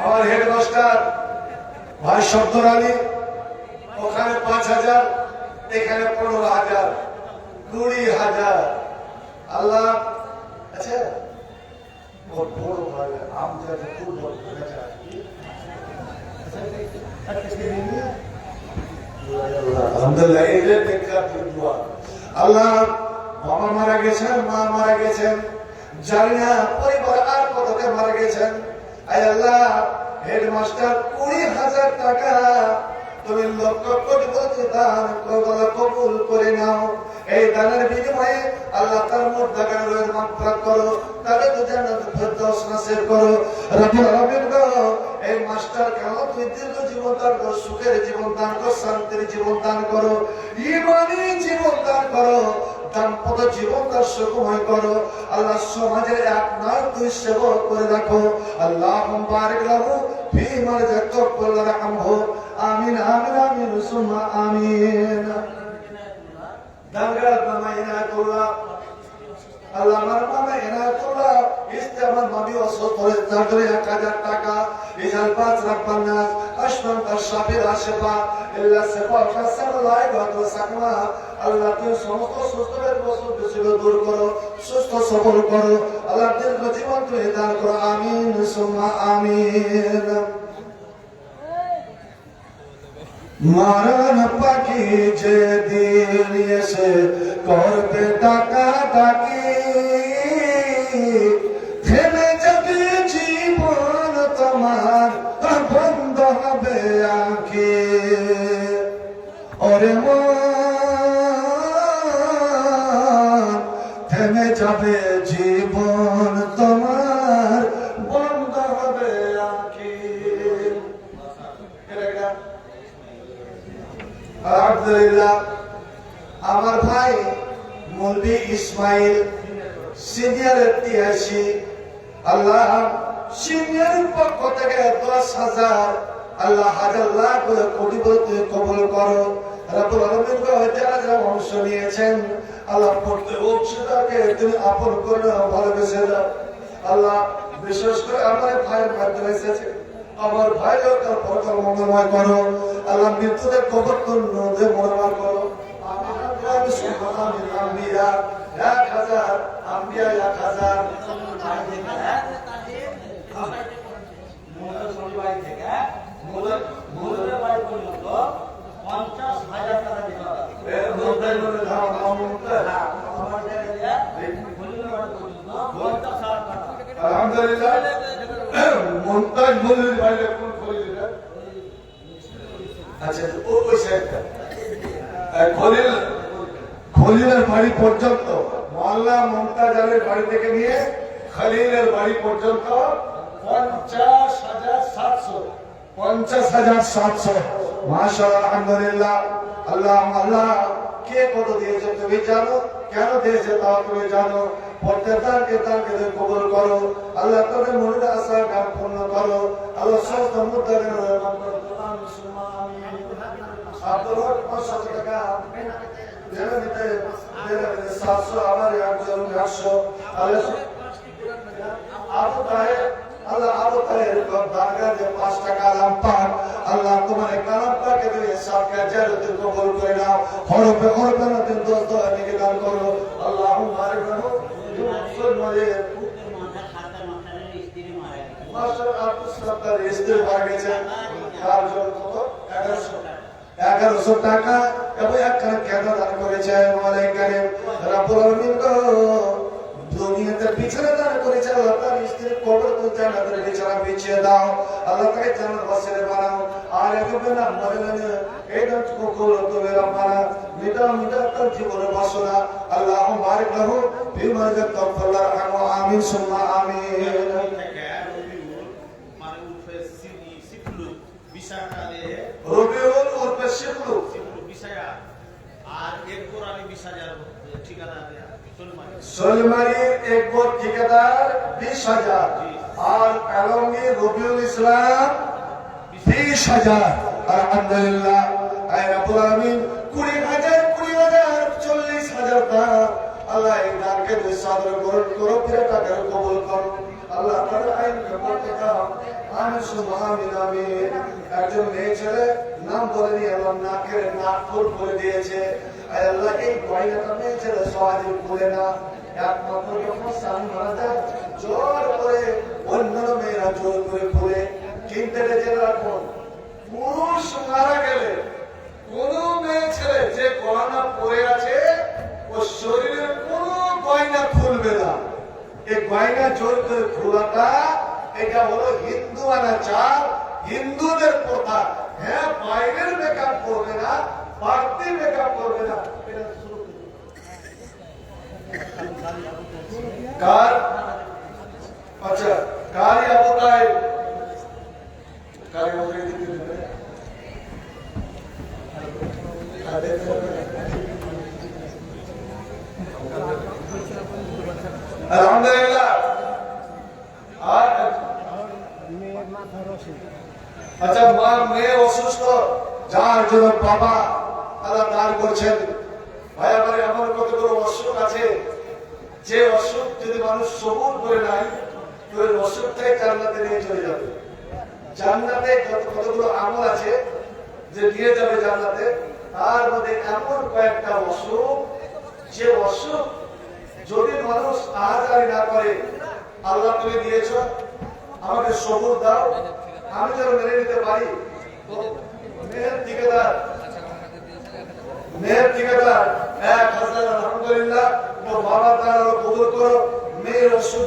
আমার হেডমাস্টার ভাই শব্দর আলী, ওখানে 5,000, এখানে 15,000, 20,000। আল্লাহ। আচ্ছা বড় ভাই আম খুব আলহামদুলিল্লাহ, এই যে দোয়া। আল্লাহ, বাবা মারা গেছেন, মা মারা গেছেন, জানি না পরিবার আর কতকে মারা গেছেন। আয় আল্লাহ, হেডমাস্টার 20,000 টাকা তুমি লক্ষ কোটি দান কবুল করে নাও। এই দানের বিনিময়ে আল্লাহ তার মুর্দাগার রয়ের মাগফিরাত করো, তাকে তো জান্নাতুল ফেরদাউস নসিব করো। রব্বুল আলামিন গো, এই মাস্টার কেন তুই দীর্ঘ জীবন দান করো, সুখের জীবন দান করো, শান্তির জীবন দান করো, ঈমানী জীবন দান করো, দাম্পত্য জীবন তার সুখময় করো। আল্লাহ সমাজের এক নয় দুই সেবক করে রাখো। আল্লাহুম্মা বারিক লাহু ফীমা রাযাকতাহু ওয়ারহামহু। আমিন আমিন আমিন সুম্মা আমিন। দাঙ্গার মামা ইনায়াতুল্লাহ, আল্লাহ আমার মামা ইনায়াতুল্লাহ ইস্তেমার মামি অসুস্থ হয়ে তার জন্য 1,000 টাকা ইজাল 5 রাখবেন না। আশমান তার সাবির আশেপা ইল্লা সেফা কাসাল্লাহ ওয়া সাকমা। আল্লাহ তুমি সমস্ত সুস্থের বস্তু ছিল দূর করো, সুস্থ সবল করো। আল্লাহ দীর্ঘ জীবন তুমি দান করো। আমিন সুম্মা আমিন। মারান পাখি যে দিন এসে করবে ডাকা ডাকি, থেমে যাবে জীবন তোমার, বন্ধ হবে আঁখি। ওরে মন, থেমে যাবে জীবন তোমার, বন্ধ হবে আঁখি। আলহামদুলিল্লাহ, আমার ভাই মৌলভী ইসমাইল সিনিয়র 83, আল্লাহ সিনিয়রের পক্ষ থেকে 10,000 আল্লাহ হাজার লাখ কোটি বলতে কবুল করো। রব্বুল আলামিন যারা যারা অংশ নিয়েছেন আল্লাহ প্রত্যেক অংশীদারকে তুমি আপন করে নাও, ভালোবেসে দাও। আল্লাহ বিশেষ করে আমার ভাইয়ের মাধ্যমে এসেছে, আমার ভাইও তার পরকাল মঙ্গলময় করো। আল্লাহ মৃত্যুদের কবর তুলে মনোমান করো। আমি সুবহানাল আম্বিয়া 1000 আম্বিয়া 1000 আলহামদুলিল্লাহ। মুমতাজ মৌলভীর বাইরে কোন খলিল? আচ্ছা, ওই সাইডটা খলিলের বাড়ি পর্যন্ত, মোহাল্লা মুমতাজ আলীর বাড়ি থেকে নিয়ে খলিলের বাড়ি পর্যন্ত 50,700 মাশাআল্লাহ। আলহামদুলিল্লাহ। আল্লাহ আল্লাহ, কে কত দিয়েছে তুমি জানো, কেন দিয়েছে তাও তুমি জানো। প্রত্যেককে তাকে কবুল করো। আল্লাহ তাদের মনের আশা গান পূর্ণ করো। আল্লাহ সমস্ত মুদ্দাকে রহমান করো। আমিন সুম্মা আমিন। আব্দুল হক 500 টাকা দেবে নিতে দেবে 700 আমার 1,800। আল্লাহ আবু তাহের, আল্লাহ আবু তাহের দারগা যে 5 টাকা লাম্পার, আল্লাহ তোমার কালাম পাকে দিয়ে সাবকে জারতে কবুল করে নাও। হরফে হরফে না দিন দোস্ত নিকে দান করো। আল্লাহুম্মা বারিক লাহু স্ত্রী মারা গেছে, 1100 টাকা এবং একখানা কেঁদা দান করেছে। রব্বুল আলামিন দুনিয়াতে বিছানা দান করেছে, আল্লাহ তার স্ত্রীর কবর তো জান্নাতের বিছানা বিছিয়ে দাও। আল্লাহ তাকে জান্নাত বাসিয়ে বানাও। আর একবার না মরলে এটা কবুল করে রব্বানা, মিটাও মিটাও তার জীবনের বাসনা। আল্লাহুম্মা বারিক লাহু ফীমা রাযাকতাহু ওয়ারহামহু। আমিন সুম্মা আমিন। রবিউল উরফে শিবলু বিশায়া আর এক কোরআনি 20,000 ঠিকানা সোলমারির এক বোর ঠিকাদার 20,000 আর আলমগীর রবিউল ইসলাম 20,000। আলহামদুলিল্লাহ। আয় রব্বুল আলামিন 20,000 40,000 টাকা আল্লাহ এই দানকে সাদর করো, পুরো টাকা কবুল করো। আল্লাহ তাআলা আইনকে করতে দাও। আমিন সুবহান আমিন। একজন মেয়ে ছেলে নাম বলে নিয়ে আল্লাহ নাকের নাক ফুল করে দিয়েছে। আয় আল্লাহ এই গয়নাটা মেয়ে ছেলে সহজে খুলে না, একমাত্র যখন স্বামী মারা যায় জোর করে অন্য মেয়েরা জোর করে খুলে। কিনতে যে রাখুন পুরুষ মারা গেলে কোন মেয়ে ছেলে যে গয়না পরে আছে ও শরীরের কোন গয়না খুলবে না। এই গয়না জোর করে খোলাটা এটা হলো হিন্দু আনাচার, হিন্দুদের প্রথা। হ্যাঁ, বাইরের মেকআপ করবে না, বাড়তি মেকআপ করবে না। কার আচ্ছা কারি আবতায় কারি আবতায় আলহামদুলিল্লাহ। আচ্ছা, মা মেয়ে অসুস্থ, যার জন্য বাবা আল্লাহ দান করছেন। ভাই আমার এমন কতগুলো অসুখ আছে যে অসুখ যদি মানুষ সবুর করে নাই তো ওই অসুখটাই জান্নাতে নিয়ে চলে যাবে। জান্নাতে কতগুলো আমল আছে যে নিয়ে যাবে জান্নাতে, তার মধ্যে এমন কয়েকটা অসুখ যে অসুখ যদি মানুষ আহাজারি না করে, আল্লাহ তুমি দিয়েছ আমাকে সবুর দাও, আমি যেন মেনে নিতে পারি। মেয়ের ঠিকাদার 1000 আলহামদুলিল্লাহ, বাবা তারা কবুল করো, মেয়ের অসুখ